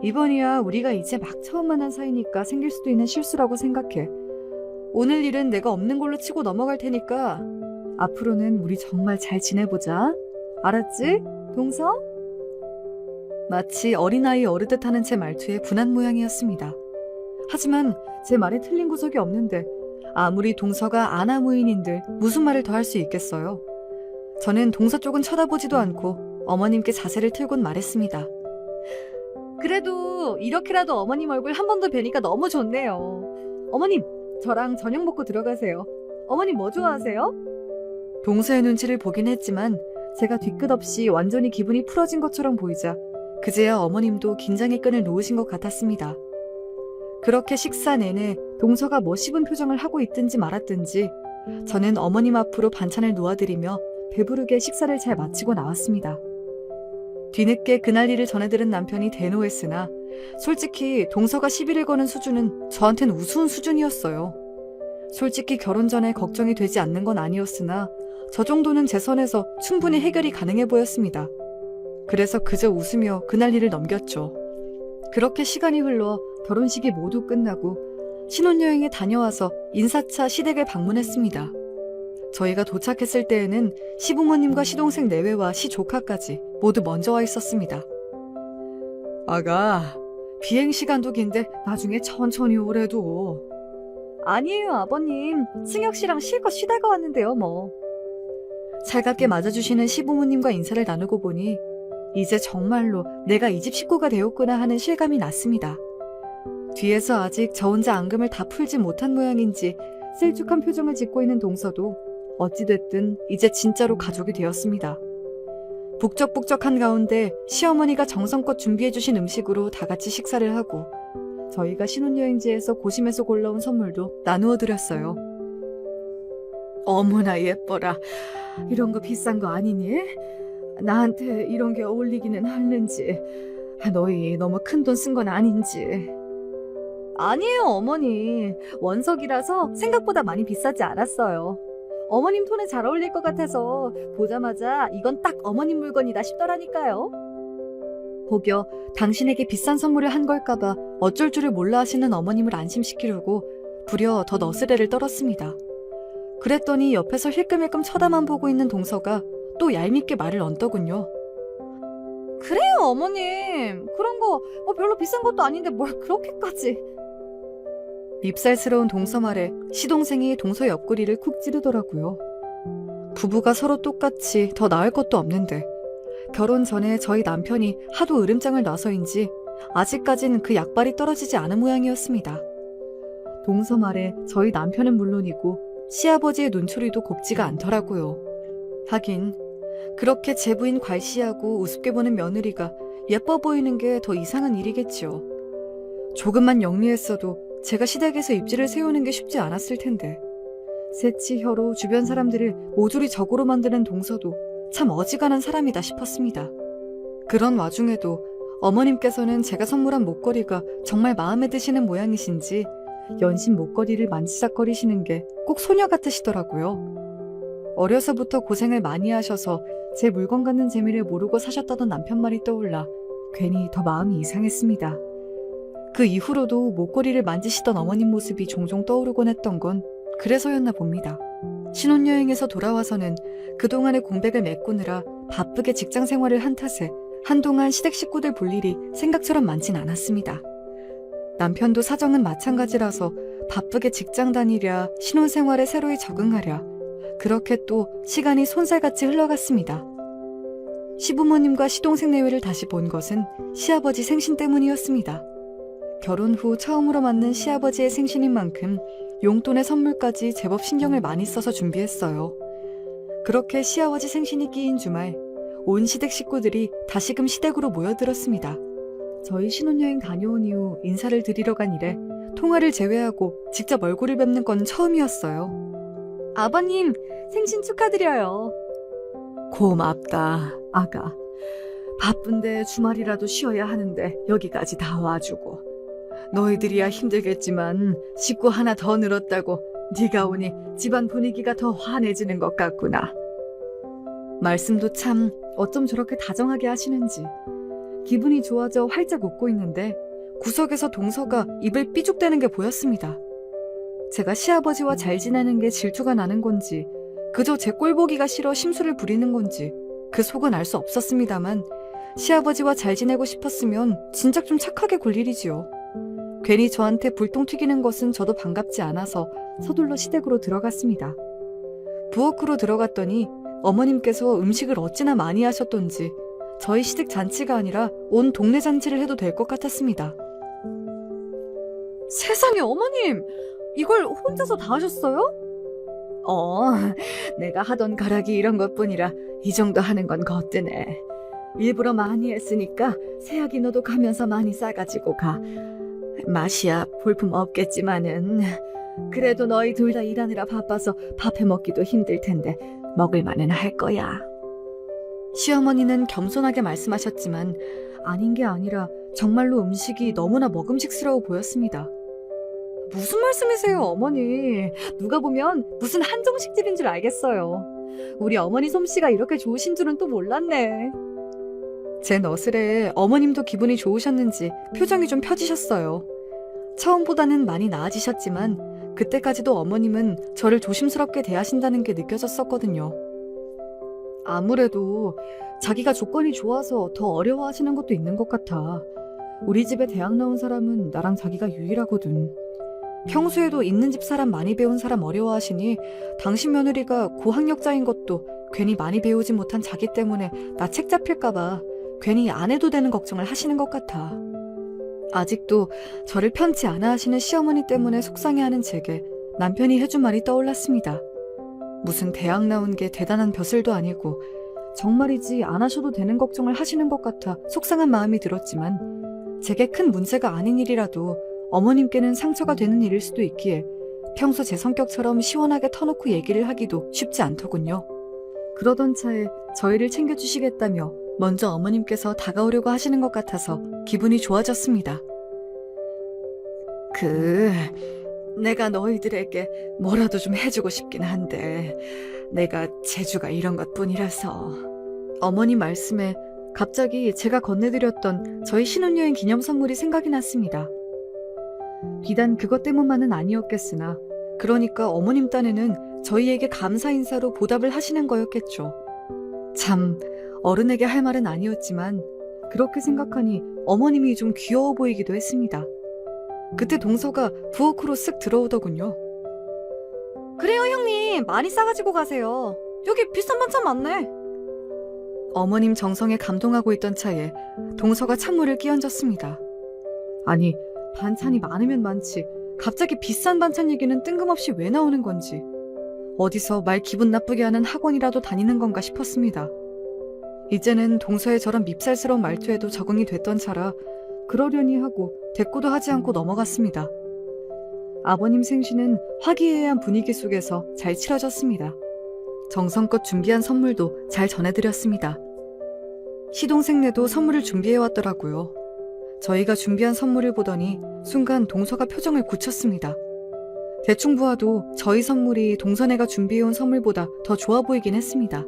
이번이야 우리가 이제 막 처음 만난 사이니까 생길 수도 있는 실수라고 생각해. 오늘 일은 내가 없는 걸로 치고 넘어갈 테니까 앞으로는 우리 정말 잘 지내보자. 알았지? 동서? 마치 어린아이 어르듯 하는 제 말투에 분한 모양이었습니다. 하지만 제 말에 틀린 구석이 없는데 아무리 동서가 아나무인인들 무슨 말을 더 할 수 있겠어요. 저는 동서 쪽은 쳐다보지도 않고 어머님께 자세를 틀곤 말했습니다. 그래도 이렇게라도 어머님 얼굴 한 번 더 뵈니까 너무 좋네요. 어머님, 저랑 저녁 먹고 들어가세요. 어머님 뭐 좋아하세요? 동서의 눈치를 보긴 했지만 제가 뒤끝없이 완전히 기분이 풀어진 것처럼 보이자 그제야 어머님도 긴장의 끈을 놓으신 것 같았습니다. 그렇게 식사 내내 동서가 뭐 씹은 표정을 하고 있든지 말았든지 저는 어머님 앞으로 반찬을 놓아드리며 배부르게 식사를 잘 마치고 나왔습니다. 뒤늦게 그날 일을 전해들은 남편이 대노했으나 솔직히 동서가 시비를 거는 수준은 저한텐 우스운 수준이었어요. 솔직히 결혼 전에 걱정이 되지 않는 건 아니었으나 저 정도는 제 선에서 충분히 해결이 가능해 보였습니다. 그래서 그저 웃으며 그날 일을 넘겼죠. 그렇게 시간이 흘러 결혼식이 모두 끝나고 신혼여행에 다녀와서 인사차 시댁을 방문했습니다. 저희가 도착했을 때에는 시부모님과 시동생 내외와 시조카까지 모두 먼저 와 있었습니다. 아가, 비행시간도 긴데 나중에 천천히 오래도. 아니에요 아버님, 승혁씨랑 실컷 쉬다가 왔는데요 뭐. 살갑게 맞아주시는 시부모님과 인사를 나누고 보니 이제 정말로 내가 이 집 식구가 되었구나 하는 실감이 났습니다. 뒤에서 아직 저 혼자 앙금을 다 풀지 못한 모양인지 셀쭉한 표정을 짓고 있는 동서도 어찌됐든 이제 진짜로 가족이 되었습니다. 북적북적한 가운데 시어머니가 정성껏 준비해주신 음식으로 다 같이 식사를 하고 저희가 신혼여행지에서 고심해서 골라온 선물도 나누어 드렸어요. 어머나 예뻐라. 이런 거 비싼 거 아니니? 나한테 이런 게 어울리기는 하는지, 너희 너무 큰 돈 쓴 건 아닌지. 아니에요 어머니, 원석이라서 생각보다 많이 비싸지 않았어요. 어머님 톤에 잘 어울릴 것 같아서 보자마자 이건 딱 어머님 물건이다 싶더라니까요. 혹여 당신에게 비싼 선물을 한 걸까봐 어쩔 줄을 몰라 하시는 어머님을 안심시키려고 부려 더 너스레를 떨었습니다. 그랬더니 옆에서 힐끔힐끔 쳐다만 보고 있는 동서가 또 얄밉게 말을 얹더군요. 그래요 어머님, 그런 거 별로 비싼 것도 아닌데 뭘 그렇게까지. 밉살스러운 동서 말에 시동생이 동서 옆구리를 쿡 찌르더라고요. 부부가 서로 똑같이 더 나을 것도 없는데 결혼 전에 저희 남편이 하도 으름장을 놔서인지 아직까진 그 약발이 떨어지지 않은 모양이었습니다. 동서 말에 저희 남편은 물론이고 시아버지의 눈초리도 곱지가 않더라고요. 하긴 그렇게 제 부인 괄시하고 우습게 보는 며느리가 예뻐 보이는 게 더 이상한 일이겠지요. 조금만 영리했어도 제가 시댁에서 입지를 세우는 게 쉽지 않았을 텐데 새치혀로 주변 사람들을 모조리 적으로 만드는 동서도 참 어지간한 사람이다 싶었습니다. 그런 와중에도 어머님께서는 제가 선물한 목걸이가 정말 마음에 드시는 모양이신지 연신 목걸이를 만지작거리시는 게 꼭 소녀 같으시더라고요. 어려서부터 고생을 많이 하셔서 제 물건 갖는 재미를 모르고 사셨다던 남편 말이 떠올라 괜히 더 마음이 이상했습니다. 그 이후로도 목걸이를 만지시던 어머님 모습이 종종 떠오르곤 했던 건 그래서였나 봅니다. 신혼여행에서 돌아와서는 그동안의 공백을 메꾸느라 바쁘게 직장 생활을 한 탓에 한동안 시댁 식구들 볼 일이 생각처럼 많진 않았습니다. 남편도 사정은 마찬가지라서 바쁘게 직장 다니랴 신혼생활에 새로이 적응하랴 그렇게 또 시간이 손살같이 흘러갔습니다. 시부모님과 시동생 내외를 다시 본 것은 시아버지 생신 때문이었습니다. 결혼 후 처음으로 맞는 시아버지의 생신인 만큼 용돈의 선물까지 제법 신경을 많이 써서 준비했어요. 그렇게 시아버지 생신이 끼인 주말 온 시댁 식구들이 다시금 시댁으로 모여들었습니다. 저희 신혼여행 다녀온 이후 인사를 드리러 간 이래 통화를 제외하고 직접 얼굴을 뵙는 건 처음이었어요. 아버님, 생신 축하드려요. 고맙다, 아가. 바쁜데 주말이라도 쉬어야 하는데 여기까지 다 와주고. 너희들이야 힘들겠지만 식구 하나 더 늘었다고 네가 오니 집안 분위기가 더 환해지는 것 같구나. 말씀도 참 어쩜 저렇게 다정하게 하시는지. 기분이 좋아져 활짝 웃고 있는데 구석에서 동서가 입을 삐죽대는 게 보였습니다. 제가 시아버지와 잘 지내는 게 질투가 나는 건지 그저 제 꼴 보기가 싫어 심술을 부리는 건지 그 속은 알 수 없었습니다만 시아버지와 잘 지내고 싶었으면 진작 좀 착하게 굴 일이지요. 괜히 저한테 불똥 튀기는 것은 저도 반갑지 않아서 서둘러 시댁으로 들어갔습니다. 부엌으로 들어갔더니 어머님께서 음식을 어찌나 많이 하셨던지 저희 시댁 잔치가 아니라 온 동네 잔치를 해도 될 것 같았습니다. 세상에 어머님! 이걸 혼자서 다 하셨어요? 내가 하던 가락이 이런 것뿐이라 이 정도 하는 건 거뜬해. 일부러 많이 했으니까 새아기 너도 가면서 많이 싸가지고 가. 맛이야 볼품 없겠지만은 그래도 너희 둘 다 일하느라 바빠서 밥 해먹기도 힘들 텐데 먹을만은 할 거야. 시어머니는 겸손하게 말씀하셨지만 아닌 게 아니라 정말로 음식이 너무나 먹음직스러워 보였습니다. 무슨 말씀이세요, 어머니? 누가 보면 무슨 한정식집인 줄 알겠어요. 우리 어머니 솜씨가 이렇게 좋으신 줄은 또 몰랐네. 제 너스레에 어머님도 기분이 좋으셨는지 표정이 좀 펴지셨어요. 처음보다는 많이 나아지셨지만 그때까지도 어머님은 저를 조심스럽게 대하신다는 게 느껴졌었거든요. 아무래도 자기가 조건이 좋아서 더 어려워하시는 것도 있는 것 같아. 우리 집에 대학 나온 사람은 나랑 자기가 유일하거든. 평소에도 있는 집 사람 많이 배운 사람 어려워하시니 당신 며느리가 고학력자인 것도 괜히 많이 배우지 못한 자기 때문에 나 책 잡힐까봐 괜히 안 해도 되는 걱정을 하시는 것 같아. 아직도 저를 편치 않아 하시는 시어머니 때문에 속상해하는 제게 남편이 해준 말이 떠올랐습니다. 무슨 대학 나온 게 대단한 벼슬도 아니고 정말이지 안 하셔도 되는 걱정을 하시는 것 같아 속상한 마음이 들었지만 제게 큰 문제가 아닌 일이라도 어머님께는 상처가 되는 일일 수도 있기에 평소 제 성격처럼 시원하게 터놓고 얘기를 하기도 쉽지 않더군요. 그러던 차에 저희를 챙겨주시겠다며 먼저 어머님께서 다가오려고 하시는 것 같아서 기분이 좋아졌습니다. 내가 너희들에게 뭐라도 좀 해주고 싶긴 한데 내가 재주가 이런 것뿐이라서. 어머니 말씀에 갑자기 제가 건네드렸던 저희 신혼여행 기념 선물이 생각이 났습니다. 비단 그것 때문만은 아니었겠으나 그러니까 어머님 딴에는 저희에게 감사 인사로 보답을 하시는 거였겠죠. 참 어른에게 할 말은 아니었지만 그렇게 생각하니 어머님이 좀 귀여워 보이기도 했습니다. 그때 동서가 부엌으로 쓱 들어오더군요. 그래요, 형님. 많이 싸가지고 가세요. 여기 비싼 반찬 많네. 어머님 정성에 감동하고 있던 차에 동서가 찬물을 끼얹었습니다. 아니, 반찬이 많으면 많지 갑자기 비싼 반찬 얘기는 뜬금없이 왜 나오는 건지, 어디서 말 기분 나쁘게 하는 학원이라도 다니는 건가 싶었습니다. 이제는 동서의 저런 밉살스러운 말투에도 적응이 됐던 차라 그러려니 하고 대꾸도 하지 않고 넘어갔습니다. 아버님 생신은 화기애애한 분위기 속에서 잘 치러졌습니다. 정성껏 준비한 선물도 잘 전해드렸습니다. 시동생네도 선물을 준비해왔더라고요. 저희가 준비한 선물을 보더니 순간 동서가 표정을 굳혔습니다. 대충 보아도 저희 선물이 동서네가 준비해온 선물보다 더 좋아 보이긴 했습니다.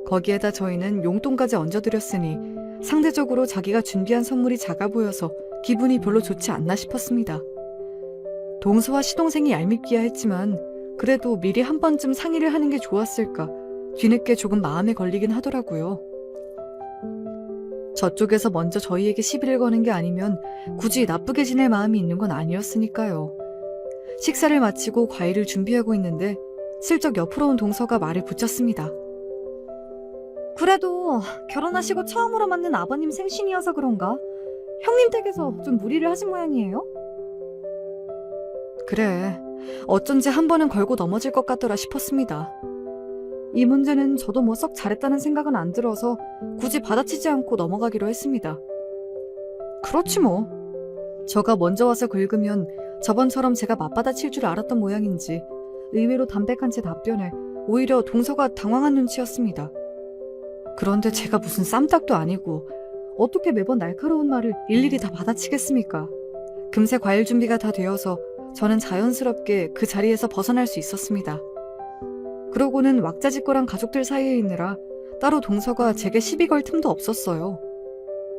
거기에다 저희는 용돈까지 얹어드렸으니 상대적으로 자기가 준비한 선물이 작아 보여서 기분이 별로 좋지 않나 싶었습니다. 동서와 시동생이 얄밉기야 했지만 그래도 미리 한 번쯤 상의를 하는 게 좋았을까 뒤늦게 조금 마음에 걸리긴 하더라고요. 저쪽에서 먼저 저희에게 시비를 거는 게 아니면 굳이 나쁘게 지낼 마음이 있는 건 아니었으니까요. 식사를 마치고 과일을 준비하고 있는데 슬쩍 옆으로 온 동서가 말을 붙였습니다. 그래도 결혼하시고 처음으로 맞는 아버님 생신이어서 그런가? 형님 댁에서 좀 무리를 하신 모양이에요? 그래, 어쩐지 한 번은 걸고 넘어질 것 같더라 싶었습니다. 이 문제는 저도 뭐 썩 잘했다는 생각은 안 들어서 굳이 받아치지 않고 넘어가기로 했습니다. 그렇지 뭐. 저가 먼저 와서 긁으면 저번처럼 제가 맞받아칠 줄 알았던 모양인지 의외로 담백한 제 답변에 오히려 동서가 당황한 눈치였습니다. 그런데 제가 무슨 쌈딱도 아니고 어떻게 매번 날카로운 말을 일일이 다 받아치겠습니까? 금세 과일 준비가 다 되어서 저는 자연스럽게 그 자리에서 벗어날 수 있었습니다. 그러고는 왁자지껄한 가족들 사이에 있느라 따로 동서가 제게 시비 걸 틈도 없었어요.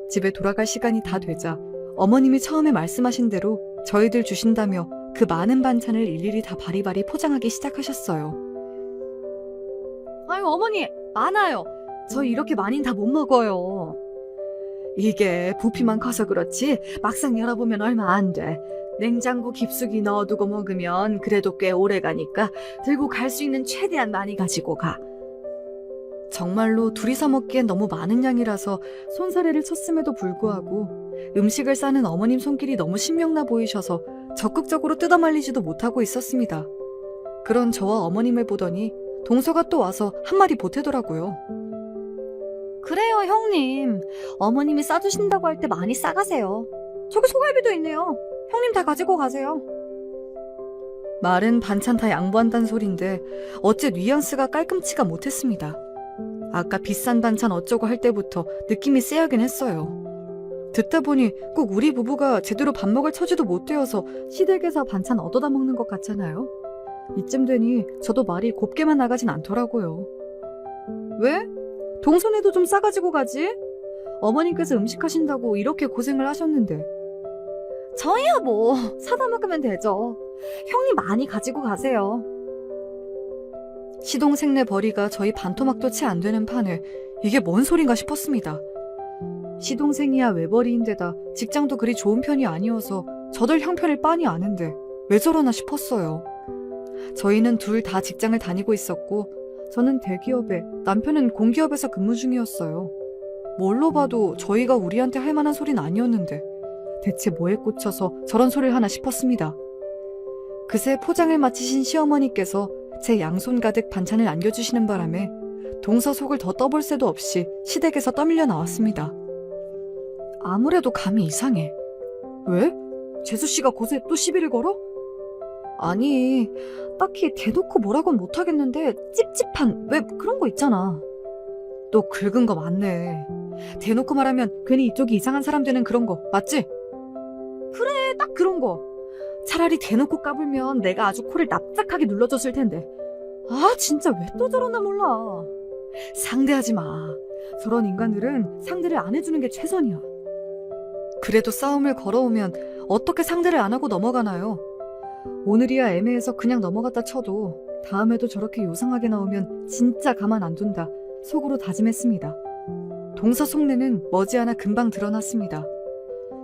집에 돌아갈 시간이 다 되자 어머님이 처음에 말씀하신 대로 저희들 주신다며 그 많은 반찬을 일일이 다 바리바리 포장하기 시작하셨어요. 아유, 어머니, 많아요. 저희 이렇게 많이는 다 못 먹어요. 이게 부피만 커서 그렇지 막상 열어보면 얼마 안 돼. 냉장고 깊숙이 넣어두고 먹으면 그래도 꽤 오래 가니까 들고 갈 수 있는 최대한 많이 가지고 가. 정말로 둘이서 먹기엔 너무 많은 양이라서 손사래를 쳤음에도 불구하고 음식을 싸는 어머님 손길이 너무 신명나 보이셔서 적극적으로 뜯어말리지도 못하고 있었습니다. 그런 저와 어머님을 보더니 동서가 또 와서 한마디 보태더라고요. 그래요, 형님. 어머님이 싸주신다고 할 때 많이 싸가세요. 저기 소갈비도 있네요. 형님 다 가지고 가세요. 말은 반찬 다 양보한다는 소린데 어째 뉘앙스가 깔끔치가 못했습니다. 아까 비싼 반찬 어쩌고 할 때부터 느낌이 쎄하긴 했어요. 듣다 보니 꼭 우리 부부가 제대로 밥 먹을 처지도 못 되어서 시댁에서 반찬 얻어다 먹는 것 같잖아요. 이쯤 되니 저도 말이 곱게만 나가진 않더라고요. 왜? 동선에도 좀 싸가지고 가지? 어머님께서 음식하신다고 이렇게 고생을 하셨는데. 저희야 뭐 사다 먹으면 되죠. 형님 많이 가지고 가세요. 시동생네 벌이가 저희 반토막도 채 안 되는 판에 이게 뭔 소린가 싶었습니다. 시동생이야 외벌이인데다 직장도 그리 좋은 편이 아니어서 저들 형편을 빤히 아는데 왜 저러나 싶었어요. 저희는 둘 다 직장을 다니고 있었고 저는 대기업에, 남편은 공기업에서 근무 중이었어요. 뭘로 봐도 저희가 우리한테 할 만한 소린 아니었는데 대체 뭐에 꽂혀서 저런 소리를 하나 싶었습니다. 그새 포장을 마치신 시어머니께서 제 양손 가득 반찬을 안겨주시는 바람에 동서 속을 더 떠볼 새도 없이 시댁에서 떠밀려 나왔습니다. 아무래도 감이 이상해. 왜? 재수씨가 곳에 또 시비를 걸어? 아니, 딱히 대놓고 뭐라고는 못하겠는데 찝찝한 왜 그런 거 있잖아. 또 긁은 거 맞네. 대놓고 말하면 괜히 이쪽이 이상한 사람 되는 그런 거 맞지? 그래, 딱 그런 거. 차라리 대놓고 까불면 내가 아주 코를 납작하게 눌러줬을 텐데. 아, 진짜 왜 또 저러나 몰라. 상대하지 마. 저런 인간들은 상대를 안 해주는 게 최선이야. 그래도 싸움을 걸어오면 어떻게 상대를 안 하고 넘어가나요? 오늘이야 애매해서 그냥 넘어갔다 쳐도 다음에도 저렇게 요상하게 나오면 진짜 가만 안 둔다 속으로 다짐했습니다. 동서 속내는 머지않아 금방 드러났습니다.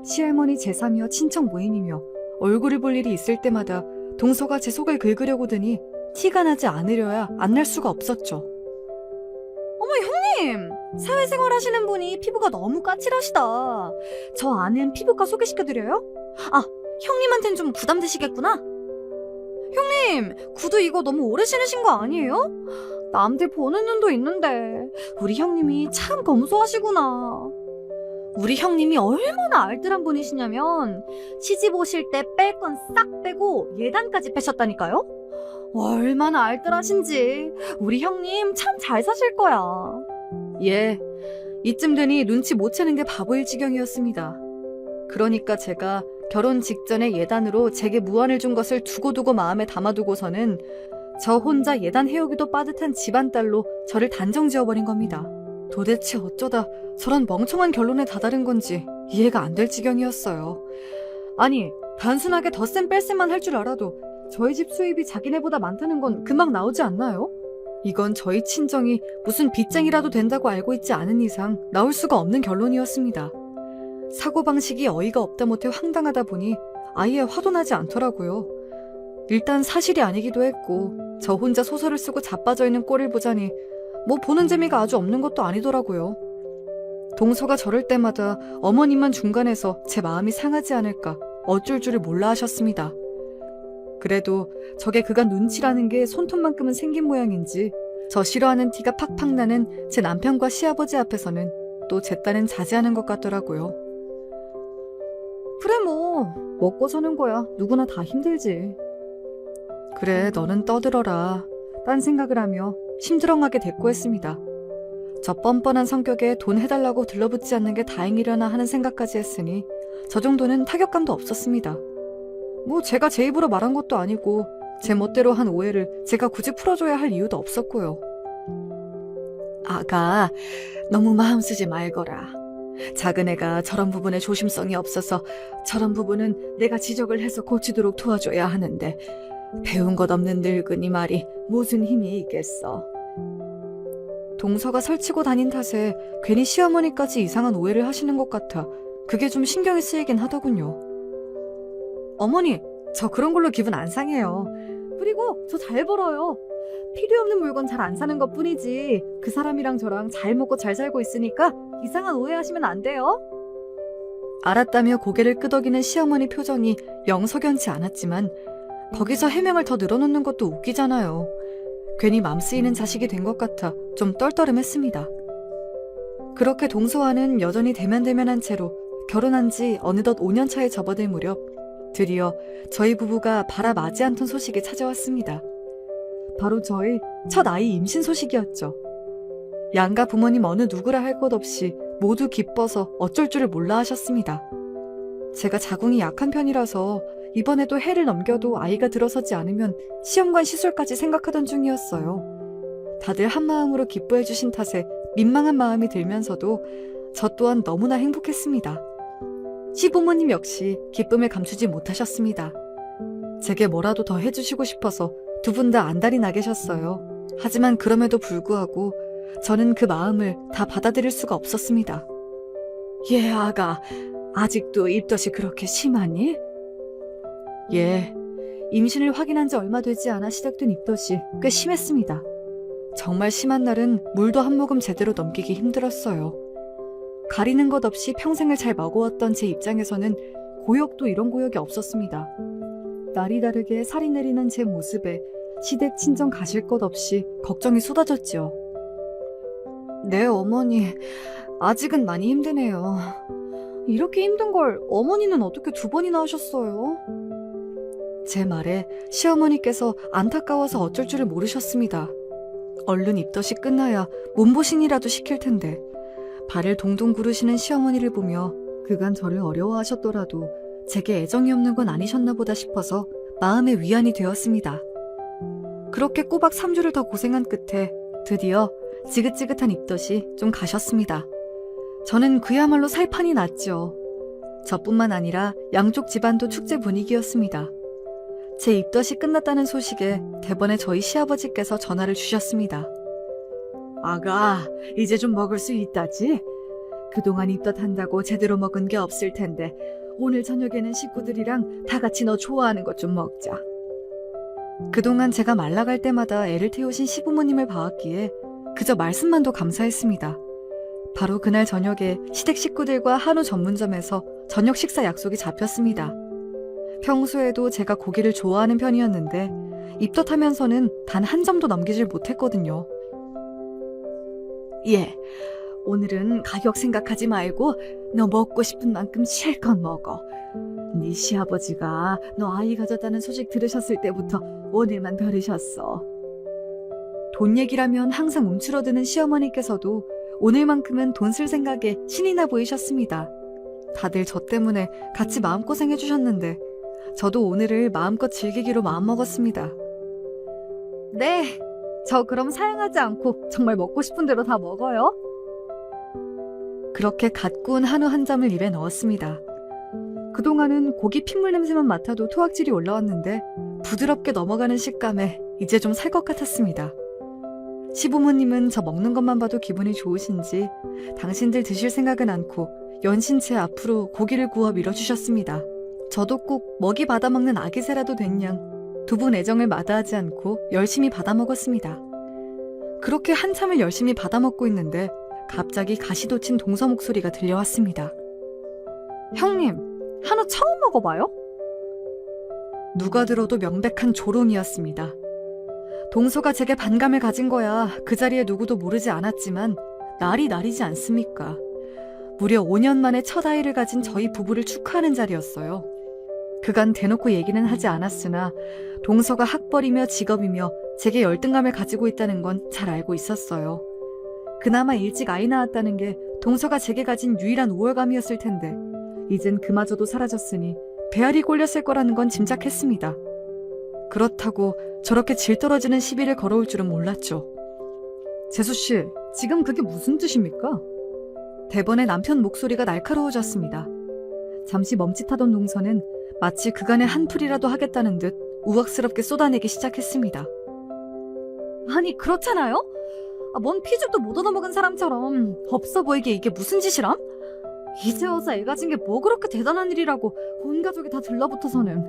시할머니 제사며 친척 모임이며 얼굴을 볼 일이 있을 때마다 동서가 제 속을 긁으려고 드니 티가 나지 않으려야 안 날 수가 없었죠. 어머, 형님! 사회생활 하시는 분이 피부가 너무 까칠하시다. 저 아는 피부과 소개시켜드려요? 아, 형님한텐 좀 부담되시겠구나? 형님, 구두 이거 너무 오래 신으신 거 아니에요? 남들 보는 눈도 있는데 우리 형님이 참 검소하시구나. 우리 형님이 얼마나 알뜰한 분이시냐면 시집 오실 때 뺄 건 싹 빼고 예단까지 빼셨다니까요? 얼마나 알뜰하신지 우리 형님 참 잘 사실 거야. 예, 이쯤 되니 눈치 못 채는 게 바보일 지경이었습니다. 그러니까 제가 결혼 직전에 예단으로 제게 무안을 준 것을 두고두고 마음에 담아두고서는 저 혼자 예단 해오기도 빠듯한 집안딸로 저를 단정 지어버린 겁니다. 도대체 어쩌다 저런 멍청한 결론에 다다른 건지 이해가 안 될 지경이었어요. 아니, 단순하게 덧셈 뺄셈만 할 줄 알아도 저희 집 수입이 자기네보다 많다는 건 금방 나오지 않나요? 이건 저희 친정이 무슨 빚쟁이라도 된다고 알고 있지 않은 이상 나올 수가 없는 결론이었습니다. 사고방식이 어이가 없다 못해 황당하다 보니 아예 화도 나지 않더라고요. 일단 사실이 아니기도 했고 저 혼자 소설을 쓰고 자빠져 있는 꼴을 보자니 뭐 보는 재미가 아주 없는 것도 아니더라고요. 동서가 저럴 때마다 어머님만 중간에서 제 마음이 상하지 않을까 어쩔 줄을 몰라 하셨습니다. 그래도 저게 그간 눈치라는 게 손톱만큼은 생긴 모양인지 저 싫어하는 티가 팍팍 나는 제 남편과 시아버지 앞에서는 또 제 딸은 자제하는 것 같더라고요. 그래 뭐 먹고 사는 거야. 누구나 다 힘들지. 그래, 너는 떠들어라. 딴 생각을 하며 심드렁하게 대꾸했습니다. 저 뻔뻔한 성격에 돈 해달라고 들러붙지 않는 게 다행이려나 하는 생각까지 했으니 저 정도는 타격감도 없었습니다. 뭐 제가 제 입으로 말한 것도 아니고 제 멋대로 한 오해를 제가 굳이 풀어줘야 할 이유도 없었고요. 아가, 너무 마음 쓰지 말거라. 작은 애가 저런 부분에 조심성이 없어서 저런 부분은 내가 지적을 해서 고치도록 도와줘야 하는데 배운 것 없는 늙은이 말이 무슨 힘이 있겠어. 동서가 설치고 다닌 탓에 괜히 시어머니까지 이상한 오해를 하시는 것 같아 그게 좀 신경이 쓰이긴 하더군요. 어머니, 저 그런 걸로 기분 안 상해요. 그리고 저 잘 벌어요. 필요 없는 물건 잘 안 사는 것 뿐이지 그 사람이랑 저랑 잘 먹고 잘 살고 있으니까 이상한 오해하시면 안 돼요. 알았다며 고개를 끄덕이는 시어머니 표정이 영 석연치 않았지만 거기서 해명을 더 늘어놓는 것도 웃기잖아요. 괜히 맘 쓰이는 자식이 된 것 같아 좀 떨떠름했습니다. 그렇게 동서와는 여전히 대면대면한 채로 결혼한 지 어느덧 5년 차에 접어들 무렵 드디어 저희 부부가 바라마지 않던 소식이 찾아왔습니다. 바로 저희 첫 아이 임신 소식이었죠. 양가 부모님 어느 누구라 할 것 없이 모두 기뻐서 어쩔 줄을 몰라 하셨습니다. 제가 자궁이 약한 편이라서 이번에도 해를 넘겨도 아이가 들어서지 않으면 시험관 시술까지 생각하던 중이었어요. 다들 한마음으로 기뻐해 주신 탓에 민망한 마음이 들면서도 저 또한 너무나 행복했습니다. 시부모님 역시 기쁨을 감추지 못하셨습니다. 제게 뭐라도 더 해주시고 싶어서 두 분 다 안달이 나 계셨어요. 하지만 그럼에도 불구하고 저는 그 마음을 다 받아들일 수가 없었습니다. 예, 아가, 아직도 입덧이 그렇게 심하니? 예, 임신을 확인한 지 얼마 되지 않아 시작된 입덧이 꽤 심했습니다. 정말 심한 날은 물도 한 모금 제대로 넘기기 힘들었어요. 가리는 것 없이 평생을 잘 먹어왔던 제 입장에서는 고역도 이런 고역이 없었습니다. 날이 다르게 살이 내리는 제 모습에 시댁 친정 가실 것 없이 걱정이 쏟아졌지요. 네, 어머니, 아직은 많이 힘드네요. 이렇게 힘든 걸 어머니는 어떻게 두 번이나 하셨어요? 제 말에 시어머니께서 안타까워서 어쩔 줄을 모르셨습니다. 얼른 입덧이 끝나야 몸보신이라도 시킬 텐데 발을 동동 구르시는 시어머니를 보며 그간 저를 어려워하셨더라도 제게 애정이 없는 건 아니셨나 보다 싶어서 마음의 위안이 되었습니다. 그렇게 꼬박 3주를 더 고생한 끝에 드디어 지긋지긋한 입덧이 좀 가셨습니다. 저는 그야말로 살판이 났죠. 저뿐만 아니라 양쪽 집안도 축제 분위기였습니다. 제 입덧이 끝났다는 소식에 대번에 저희 시아버지께서 전화를 주셨습니다. 아가, 이제 좀 먹을 수 있다지? 그동안 입덧한다고 제대로 먹은 게 없을 텐데 오늘 저녁에는 식구들이랑 다 같이 너 좋아하는 것 좀 먹자. 그동안 제가 말라갈 때마다 애를 태우신 시부모님을 봐왔기에 그저 말씀만도 감사했습니다. 바로 그날 저녁에 시댁 식구들과 한우 전문점에서 저녁 식사 약속이 잡혔습니다. 평소에도 제가 고기를 좋아하는 편이었는데 입덧하면서는 단 한 점도 넘기질 못했거든요. 예, 오늘은 가격 생각하지 말고 너 먹고 싶은 만큼 실컷 먹어. 네 시아버지가 너 아이 가졌다는 소식 들으셨을 때부터 오늘만 벼르셨어. 돈 얘기라면 항상 움츠러드는 시어머니께서도 오늘만큼은 돈 쓸 생각에 신이 나 보이셨습니다. 다들 저 때문에 같이 마음고생해 주셨는데 저도 오늘을 마음껏 즐기기로 마음먹었습니다. 네, 저 그럼 사양하지 않고 정말 먹고 싶은 대로 다 먹어요. 그렇게 갓 구운 한우 한 점을 입에 넣었습니다. 그동안은 고기 핏물 냄새만 맡아도 토악질이 올라왔는데 부드럽게 넘어가는 식감에 이제 좀 살 것 같았습니다. 시부모님은 저 먹는 것만 봐도 기분이 좋으신지 당신들 드실 생각은 않고 연신 제 앞으로 고기를 구워 밀어주셨습니다. 저도 꼭 먹이 받아먹는 아기새라도 된 양 두 분 애정을 마다하지 않고 열심히 받아먹었습니다. 그렇게 한참을 열심히 받아먹고 있는데 갑자기 가시 돋친 동서 목소리가 들려왔습니다. 형님, 한우 처음 먹어봐요? 누가 들어도 명백한 조롱이었습니다. 동서가 제게 반감을 가진 거야 그 자리에 누구도 모르지 않았지만 날이 날이지 않습니까? 무려 5년 만에 첫 아이를 가진 저희 부부를 축하하는 자리였어요. 그간 대놓고 얘기는 하지 않았으나 동서가 학벌이며 직업이며 제게 열등감을 가지고 있다는 건 잘 알고 있었어요. 그나마 일찍 아이 낳았다는 게 동서가 제게 가진 유일한 우월감이었을 텐데 이젠 그마저도 사라졌으니 배알이 꼴렸을 거라는 건 짐작했습니다. 그렇다고 저렇게 질 떨어지는 시비를 걸어올 줄은 몰랐죠. 재수씨, 지금 그게 무슨 뜻입니까? 대번에 남편 목소리가 날카로워졌습니다. 잠시 멈칫하던 동서는 마치 그간의 한풀이라도 하겠다는 듯 우악스럽게 쏟아내기 시작했습니다. 아니, 그렇잖아요? 뭔 피죽도 못 얻어먹은 사람처럼 없어 보이게 이게 무슨 짓이람? 이제 와서 애 가진 게 뭐 그렇게 대단한 일이라고 온 가족이 다 들러붙어서는.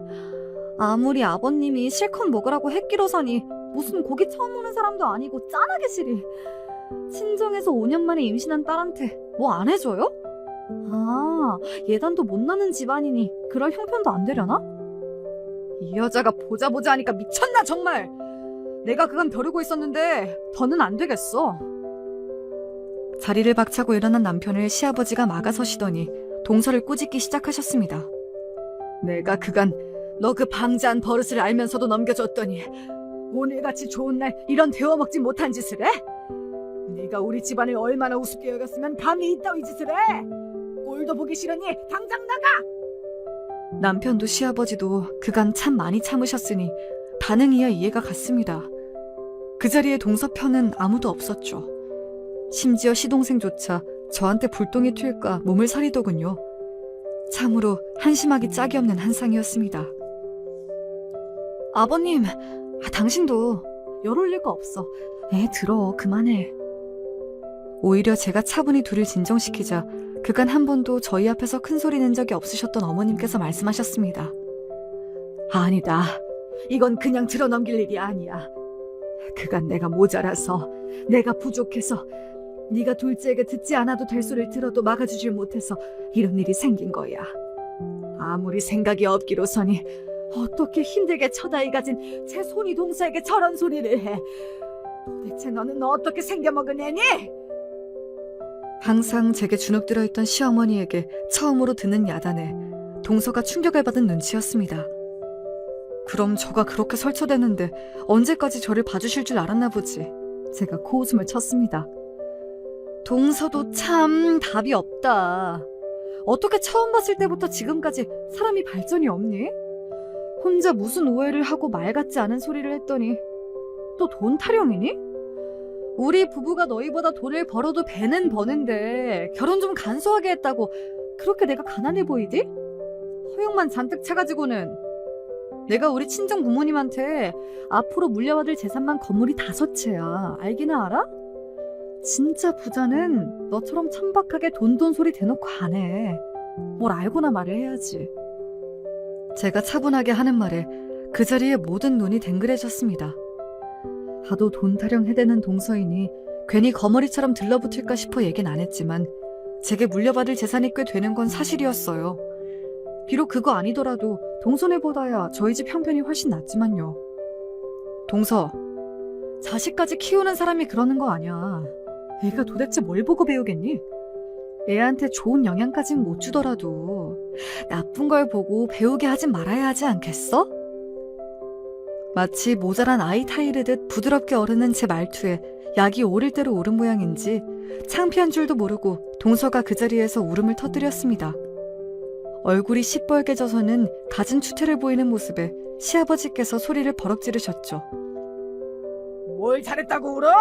아무리 아버님이 실컷 먹으라고 했기로서니 무슨 고기 처음 보는 사람도 아니고 짠하게 시리. 친정에서 5년 만에 임신한 딸한테 뭐 안 해줘요? 아, 예단도 못 나는 집안이니 그럴 형편도 안 되려나? 이 여자가 보자 하니까 미쳤나 정말! 내가 그간 벼르고 있었는데 더는 안 되겠어. 자리를 박차고 일어난 남편을 시아버지가 막아서시더니 동서를 꾸짖기 시작하셨습니다. 내가 그간 너 그 방자한 버릇을 알면서도 넘겨줬더니 오늘같이 좋은 날 이런 데워먹지 못한 짓을 해? 네가 우리 집안을 얼마나 우습게 여겼으면 감히 이따위 짓을 해? 꼴도 보기 싫으니 당장 나가! 남편도 시아버지도 그간 참 많이 참으셨으니 반응이야 이해가 갔습니다. 그 자리에 동서 편은 아무도 없었죠. 심지어 시동생조차 저한테 불똥이 튈까 몸을 사리더군요. 참으로 한심하기 짝이 없는 한상이었습니다. 아버님, 당신도 열 올릴 거 없어. 애 들어, 그만해. 오히려 제가 차분히 둘을 진정시키자 그간 한 번도 저희 앞에서 큰 소리 낸 적이 없으셨던 어머님께서 말씀하셨습니다. 아니다. 이건 그냥 들어넘길 일이 아니야. 그간 내가 모자라서, 내가 부족해서, 네가 둘째에게 듣지 않아도 될 소리를 들어도 막아주질 못해서 이런 일이 생긴 거야. 아무리 생각이 없기로서니 어떻게 힘들게 첫 아이 가진 제 손이 동서에게 저런 소리를 해. 도대체 너는 어떻게 생겨먹은 애니? 항상 제게 주눅 들어있던 시어머니에게 처음으로 듣는 야단에 동서가 충격을 받은 눈치였습니다. 그럼 저가 그렇게 설쳐대는데 언제까지 저를 봐주실 줄 알았나 보지. 제가 코웃음을 쳤습니다. 동서도 참 답이 없다. 어떻게 처음 봤을 때부터 지금까지 사람이 발전이 없니? 혼자 무슨 오해를 하고 말 같지 않은 소리를 했더니 또 돈 타령이니? 우리 부부가 너희보다 돈을 벌어도 배는 버는데 결혼 좀 간소하게 했다고 그렇게 내가 가난해 보이디? 허용만 잔뜩 차가지고는. 내가 우리 친정 부모님한테 앞으로 물려받을 재산만 건물이 5채야. 알기나 알아? 진짜 부자는 너처럼 천박하게 돈 소리 대놓고 안 해. 뭘 알고나 말을 해야지. 제가 차분하게 하는 말에 그 자리에 모든 눈이 댕글해졌습니다. 하도 돈 타령 해대는 동서이니 괜히 거머리처럼 들러붙을까 싶어 얘긴 안 했지만 제게 물려받을 재산이 꽤 되는 건 사실이었어요. 비록 그거 아니더라도 동서네보다야 저희 집 형편이 훨씬 낫지만요. 동서, 자식까지 키우는 사람이 그러는 거 아니야. 애가 도대체 뭘 보고 배우겠니? 애한테 좋은 영양까진 못 주더라도 나쁜 걸 보고 배우게 하진 말아야 하지 않겠어? 마치 모자란 아이 타이르듯 부드럽게 어르는 제 말투에 약이 오를 대로 오른 모양인지 창피한 줄도 모르고 동서가 그 자리에서 울음을 터뜨렸습니다. 얼굴이 시뻘게 져서는 갖은 추태를 보이는 모습에 시아버지께서 소리를 버럭 지르셨죠. 뭘 잘했다고 울어?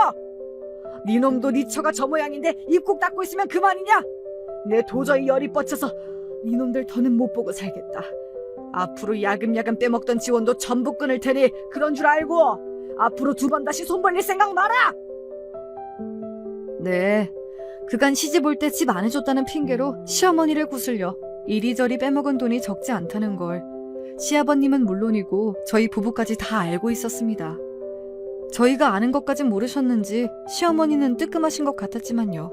네 놈도 네 처가 저 모양인데 입 꼭 닫고 있으면 그만이냐? 내 도저히 열이 뻗쳐서 네 놈들 더는 못 보고 살겠다. 앞으로 야금야금 빼먹던 지원도 전부 끊을 테니 그런 줄 알고 앞으로 두 번 다시 손 벌릴 생각 마라! 네, 그간 시집 올 때 집 안 해줬다는 핑계로 시어머니를 구슬려 이리저리 빼먹은 돈이 적지 않다는 걸 시아버님은 물론이고 저희 부부까지 다 알고 있었습니다. 저희가 아는 것까진 모르셨는지 시어머니는 뜨끔하신 것 같았지만요.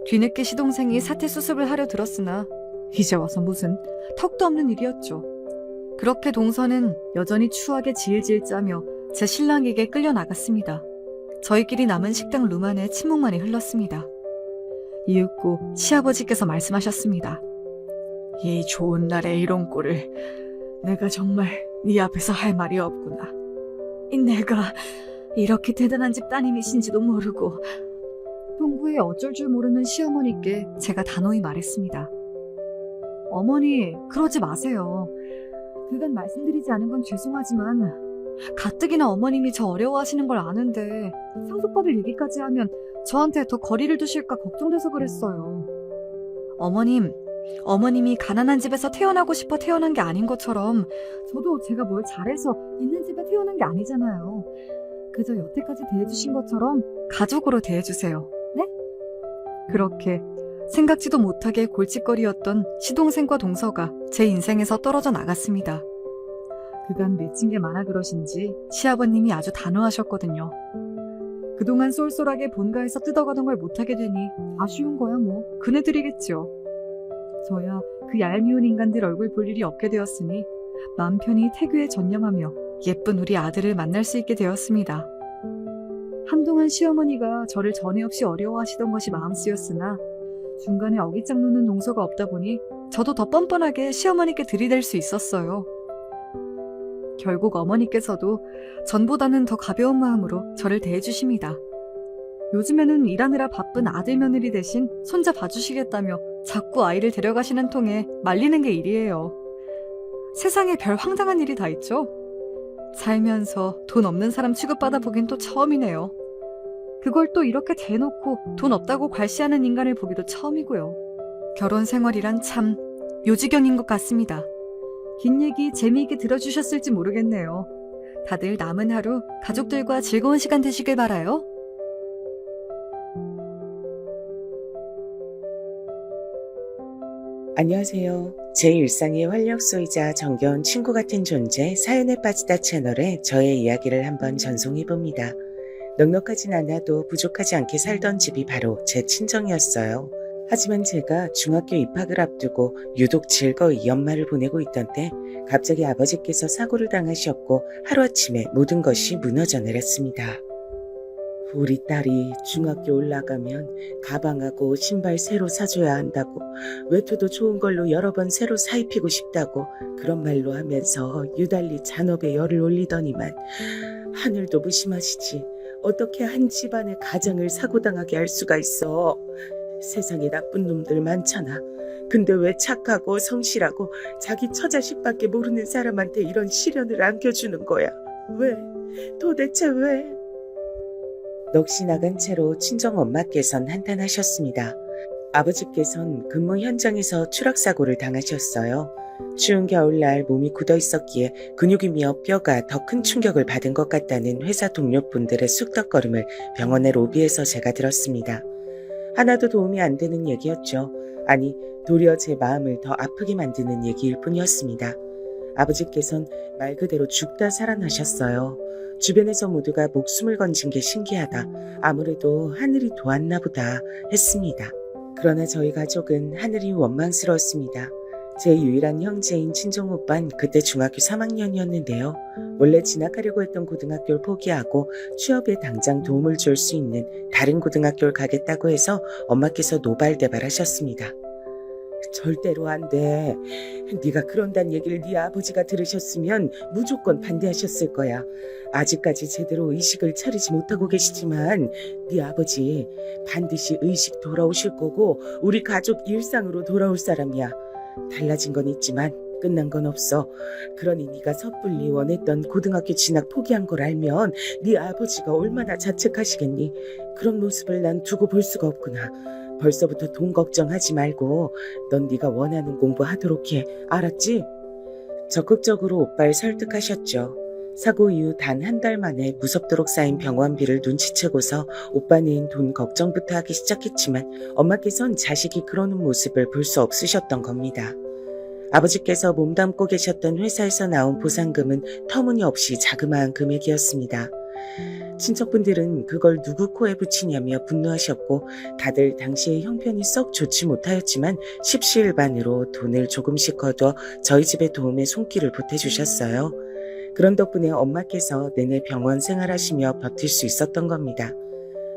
뒤늦게 시동생이 사태 수습을 하려 들었으나 이제 와서 무슨 턱도 없는 일이었죠. 그렇게 동서는 여전히 추하게 질질 짜며 제 신랑에게 끌려 나갔습니다. 저희끼리 남은 식당 룸 안에 침묵만이 흘렀습니다. 이윽고 시아버지께서 말씀하셨습니다. 이 좋은 날에 이런 꼴을 내가 정말 네 앞에서 할 말이 없구나. 내가 이렇게 대단한 집 따님이신지도 모르고. 동구에 어쩔 줄 모르는 시어머니께 제가 단호히 말했습니다. 어머니, 그러지 마세요. 그간 말씀드리지 않은 건 죄송하지만 가뜩이나 어머님이 저 어려워하시는 걸 아는데 상속받을 얘기까지 하면 저한테 더 거리를 두실까 걱정돼서 그랬어요. 어머님이 가난한 집에서 태어나고 싶어 태어난 게 아닌 것처럼 저도 제가 뭘 잘해서 있는 집에 태어난 게 아니잖아요. 그저 여태까지 대해주신 것처럼 가족으로 대해주세요. 네? 그렇게 생각지도 못하게 골칫거리였던 시동생과 동서가 제 인생에서 떨어져 나갔습니다. 그간 맺힌 게 많아 그러신지 시아버님이 아주 단호하셨거든요. 그동안 쏠쏠하게 본가에서 뜯어가던 걸 못하게 되니 아쉬운 거야 뭐 그네들이겠죠. 저야 그 얄미운 인간들 얼굴 볼 일이 없게 되었으니 마음 편히 태교에 전념하며 예쁜 우리 아들을 만날 수 있게 되었습니다. 한동안 시어머니가 저를 전에 없이 어려워하시던 것이 마음 쓰였으나 중간에 어깃장 놓는 동서가 없다 보니 저도 더 뻔뻔하게 시어머니께 들이댈 수 있었어요. 결국 어머니께서도 전보다는 더 가벼운 마음으로 저를 대해주십니다. 요즘에는 일하느라 바쁜 아들 며느리 대신 손자 봐주시겠다며 자꾸 아이를 데려가시는 통에 말리는 게 일이에요. 세상에 별 황당한 일이 다 있죠? 살면서 돈 없는 사람 취급받아 보긴 또 처음이네요. 그걸 또 이렇게 대놓고 돈 없다고 괄시하는 인간을 보기도 처음이고요. 결혼 생활이란 참 요지경인 것 같습니다. 긴 얘기 재미있게 들어주셨을지 모르겠네요. 다들 남은 하루 가족들과 즐거운 시간 되시길 바라요. 안녕하세요. 제 일상의 활력소이자 정겨운 친구 같은 존재 사연에 빠지다 채널에 저의 이야기를 한번 전송해봅니다. 넉넉하진 않아도 부족하지 않게 살던 집이 바로 제 친정이었어요. 하지만 제가 중학교 입학을 앞두고 유독 즐거이 연말을 보내고 있던 때 갑자기 아버지께서 사고를 당하셨고 하루아침에 모든 것이 무너져 내렸습니다. 우리 딸이 중학교 올라가면 가방하고 신발 새로 사줘야 한다고, 외투도 좋은 걸로 여러 번 새로 사입히고 싶다고 그런 말로 하면서 유달리 잔업에 열을 올리더니만 하늘도 무심하시지 어떻게 한 집안의 가정을 사고당하게 할 수가 있어. 세상에 나쁜 놈들 많잖아. 근데 왜 착하고 성실하고 자기 처자식밖에 모르는 사람한테 이런 시련을 안겨주는 거야. 왜? 도대체 왜? 넋이 나간 채로 친정엄마께선 한탄하셨습니다. 아버지께선 근무 현장에서 추락사고를 당하셨어요. 추운 겨울날 몸이 굳어 있었기에 근육이며 뼈가 더 큰 충격을 받은 것 같다는 회사 동료분들의 쑥덕거림을 병원의 로비에서 제가 들었습니다. 하나도 도움이 안 되는 얘기였죠. 아니, 도리어 제 마음을 더 아프게 만드는 얘기일 뿐이었습니다. 아버지께선 말 그대로 죽다 살아나셨어요. 주변에서 모두가 목숨을 건진 게 신기하다. 아무래도 하늘이 도왔나 보다 했습니다. 그러나 저희 가족은 하늘이 원망스러웠습니다. 제 유일한 형제인 친정 오빠는 그때 중학교 3학년이었는데요. 원래 진학하려고 했던 고등학교를 포기하고 취업에 당장 도움을 줄 수 있는 다른 고등학교를 가겠다고 해서 엄마께서 노발대발하셨습니다. 절대로 안 돼. 네가 그런다는 얘기를 네 아버지가 들으셨으면 무조건 반대하셨을 거야. 아직까지 제대로 의식을 차리지 못하고 계시지만 네 아버지 반드시 의식 돌아오실 거고 우리 가족 일상으로 돌아올 사람이야. 달라진 건 있지만 끝난 건 없어. 그러니 네가 섣불리 원했던 고등학교 진학 포기한 걸 알면 네 아버지가 얼마나 자책하시겠니. 그런 모습을 난 두고 볼 수가 없구나. 벌써부터 돈 걱정하지 말고 넌 네가 원하는 공부하도록 해. 알았지? 적극적으로 오빠를 설득하셨죠. 사고 이후 단 한 달 만에 무섭도록 쌓인 병원비를 눈치채고서 오빠는 돈 걱정부터 하기 시작했지만 엄마께선 자식이 그러는 모습을 볼 수 없으셨던 겁니다. 아버지께서 몸담고 계셨던 회사에서 나온 보상금은 터무니없이 자그마한 금액이었습니다. 친척분들은 그걸 누구 코에 붙이냐며 분노하셨고 다들 당시의 형편이 썩 좋지 못하였지만 십시일반으로 돈을 조금씩 거둬 저희 집의 도움에 손길을 보태주셨어요. 그런 덕분에 엄마께서 내내 병원 생활하시며 버틸 수 있었던 겁니다.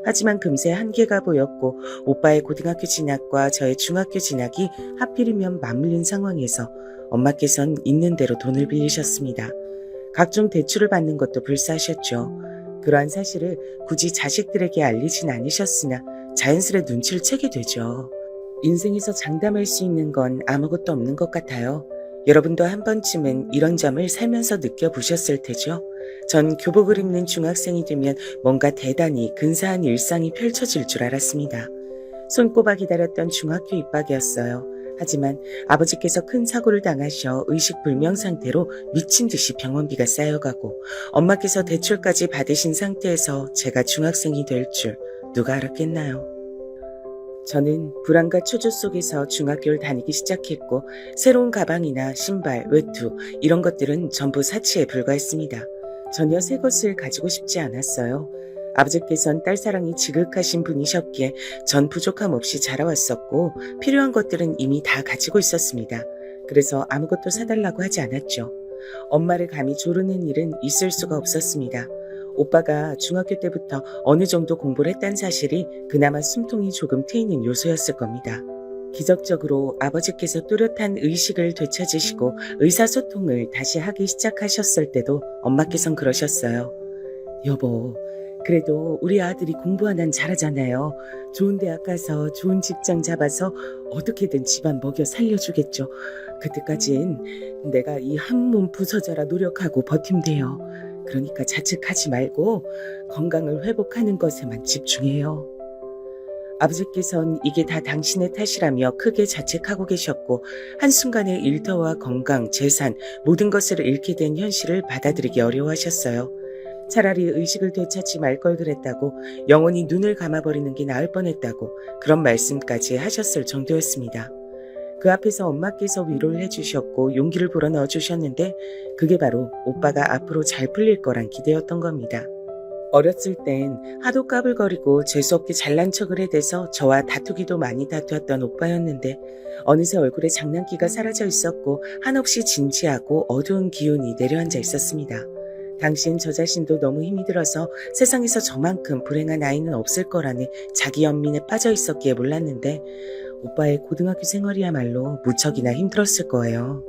하지만 금세 한계가 보였고 오빠의 고등학교 진학과 저의 중학교 진학이 하필이면 맞물린 상황에서 엄마께선 있는 대로 돈을 빌리셨습니다. 각종 대출을 받는 것도 불사하셨죠. 그러한 사실을 굳이 자식들에게 알리진 않으셨으나 자연스레 눈치를 채게 되죠. 인생에서 장담할 수 있는 건 아무것도 없는 것 같아요. 여러분도 한 번쯤은 이런 점을 살면서 느껴보셨을 테죠. 전 교복을 입는 중학생이 되면 뭔가 대단히 근사한 일상이 펼쳐질 줄 알았습니다. 손꼽아 기다렸던 중학교 입학이었어요. 하지만 아버지께서 큰 사고를 당하셔 의식불명 상태로 미친 듯이 병원비가 쌓여가고 엄마께서 대출까지 받으신 상태에서 제가 중학생이 될 줄 누가 알았겠나요? 저는 불안과 초조 속에서 중학교를 다니기 시작했고 새로운 가방이나 신발, 외투 이런 것들은 전부 사치에 불과했습니다. 전혀 새 것을 가지고 싶지 않았어요. 아버지께선 딸사랑이 지극하신 분이셨기에 전 부족함 없이 자라왔었고 필요한 것들은 이미 다 가지고 있었습니다. 그래서 아무것도 사달라고 하지 않았죠. 엄마를 감히 조르는 일은 있을 수가 없었습니다. 오빠가 중학교 때부터 어느 정도 공부를 했다는 사실이 그나마 숨통이 조금 트이는 요소였을 겁니다. 기적적으로 아버지께서 뚜렷한 의식을 되찾으시고 의사소통을 다시 하기 시작하셨을 때도 엄마께선 그러셨어요. 여보, 그래도 우리 아들이 공부 하나는 잘하잖아요. 좋은 대학 가서 좋은 직장 잡아서 어떻게든 집안 먹여 살려주겠죠. 그때까진 내가 이 한 몸 부서져라 노력하고 버팀대요. 그러니까 자책하지 말고 건강을 회복하는 것에만 집중해요. 아버지께선 이게 다 당신의 탓이라며 크게 자책하고 계셨고 한순간에 일터와 건강, 재산 모든 것을 잃게 된 현실을 받아들이기 어려워하셨어요. 차라리 의식을 되찾지 말 걸 그랬다고 영원히 눈을 감아버리는 게 나을 뻔했다고 그런 말씀까지 하셨을 정도였습니다. 그 앞에서 엄마께서 위로를 해주셨고 용기를 불어넣어주셨는데 그게 바로 오빠가 앞으로 잘 풀릴 거란 기대였던 겁니다. 어렸을 땐 하도 까불거리고 재수없게 잘난 척을 해대서 저와 다투기도 많이 다투었던 오빠였는데 어느새 얼굴에 장난기가 사라져 있었고 한없이 진지하고 어두운 기운이 내려앉아 있었습니다. 당시엔 저 자신도 너무 힘이 들어서 세상에서 저만큼 불행한 아이는 없을 거라는 자기 연민에 빠져 있었기에 몰랐는데 오빠의 고등학교 생활이야말로 무척이나 힘들었을 거예요.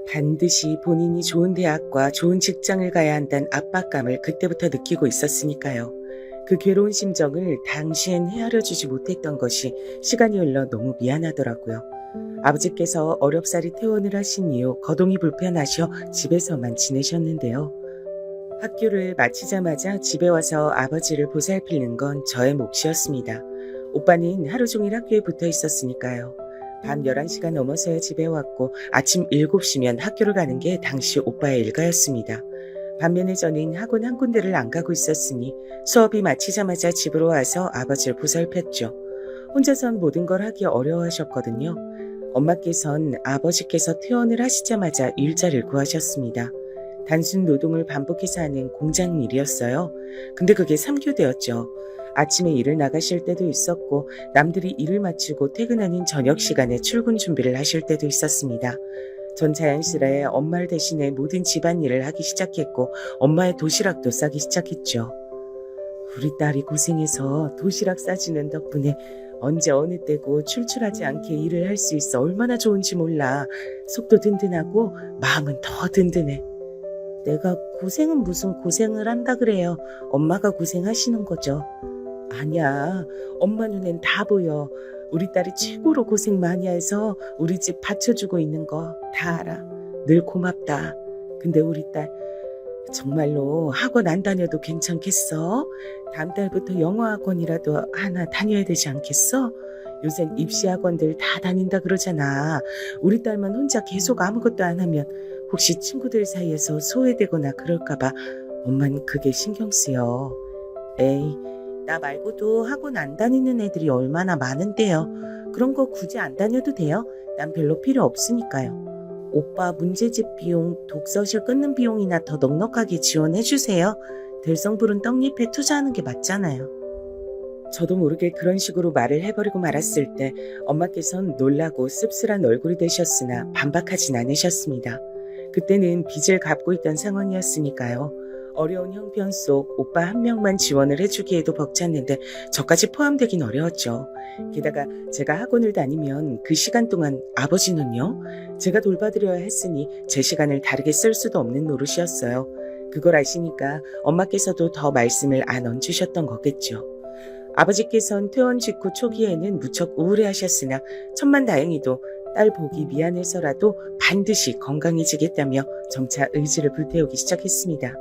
반드시 본인이 좋은 대학과 좋은 직장을 가야 한다는 압박감을 그때부터 느끼고 있었으니까요. 그 괴로운 심정을 당시엔 헤아려주지 못했던 것이 시간이 흘러 너무 미안하더라고요. 아버지께서 어렵사리 퇴원을 하신 이후 거동이 불편하셔 집에서만 지내셨는데요. 학교를 마치자마자 집에 와서 아버지를 보살피는 건 저의 몫이었습니다. 오빠는 하루 종일 학교에 붙어 있었으니까요. 밤 11시가 넘어서야 집에 왔고 아침 7시면 학교를 가는 게 당시 오빠의 일과였습니다. 반면에 저는 학원 한 군데를 안 가고 있었으니 수업이 마치자마자 집으로 와서 아버지를 보살폈죠. 혼자선 모든 걸 하기 어려워하셨거든요. 엄마께선 아버지께서 퇴원을 하시자마자 일자리를 구하셨습니다. 단순 노동을 반복해서 하는 공장 일이었어요. 근데 그게 3교대였죠. 아침에 일을 나가실 때도 있었고 남들이 일을 마치고 퇴근하는 저녁 시간에 출근 준비를 하실 때도 있었습니다. 전 자연스레 엄마를 대신해 모든 집안일을 하기 시작했고 엄마의 도시락도 싸기 시작했죠. 우리 딸이 고생해서 도시락 싸주는 덕분에 언제 어느 때고 출출하지 않게 일을 할 수 있어 얼마나 좋은지 몰라. 속도 든든하고 마음은 더 든든해. 내가 고생은 무슨 고생을 한다 그래요. 엄마가 고생하시는 거죠. 아니야. 엄마 눈엔 다 보여. 우리 딸이 최고로 고생 많이 해서 우리 집 받쳐주고 있는 거 다 알아. 늘 고맙다. 근데 우리 딸 정말로 학원 안 다녀도 괜찮겠어? 다음 달부터 영어 학원이라도 하나 다녀야 되지 않겠어? 요샌 입시 학원들 다 다닌다 그러잖아. 우리 딸만 혼자 계속 아무것도 안 하면 혹시 친구들 사이에서 소외되거나 그럴까봐 엄만 그게 신경 쓰여. 에이, 나 말고도 학원 안 다니는 애들이 얼마나 많은데요. 그런 거 굳이 안 다녀도 돼요. 난 별로 필요 없으니까요. 오빠 문제집 비용, 독서실 끊는 비용이나 더 넉넉하게 지원해주세요. 들성부른 떡잎에 투자하는 게 맞잖아요. 저도 모르게 그런 식으로 말을 해버리고 말았을 때 엄마께선 놀라고 씁쓸한 얼굴이 되셨으나 반박하진 않으셨습니다. 그때는 빚을 갚고 있던 상황이었으니까요. 어려운 형편 속 오빠 한 명만 지원을 해주기에도 벅찼는데 저까지 포함되긴 어려웠죠. 게다가 제가 학원을 다니면 그 시간 동안 아버지는요? 제가 돌봐드려야 했으니 제 시간을 다르게 쓸 수도 없는 노릇이었어요. 그걸 아시니까 엄마께서도 더 말씀을 안 얹으셨던 거겠죠. 아버지께선 퇴원 직후 초기에는 무척 우울해하셨으나 천만다행히도 딸 보기 미안해서라도 반드시 건강해지겠다며 점차 의지를 불태우기 시작했습니다.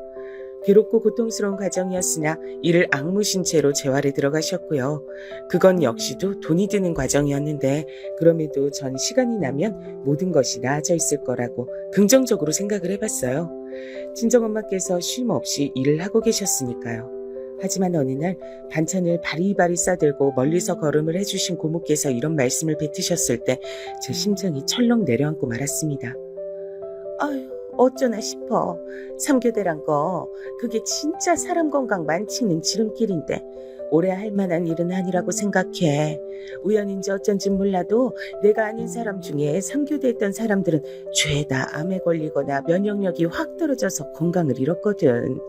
괴롭고 고통스러운 과정이었으나 이를 악무신 채로 재활에 들어가셨고요. 그건 역시도 돈이 드는 과정이었는데 그럼에도 전 시간이 나면 모든 것이 나아져 있을 거라고 긍정적으로 생각을 해봤어요. 친정엄마께서 쉼 없이 일을 하고 계셨으니까요. 하지만 어느 날 반찬을 바리바리 싸들고 멀리서 걸음을 해주신 고모께서 이런 말씀을 뱉으셨을 때 제 심장이 철렁 내려앉고 말았습니다. 아유, 어쩌나 싶어. 3교대란 거 그게 진짜 사람 건강 망치는 지름길인데 오래 할 만한 일은 아니라고 생각해. 우연인지 어쩐진 몰라도 내가 아는 사람 중에 3교대 했던 사람들은 죄다 암에 걸리거나 면역력이 확 떨어져서 건강을 잃었거든.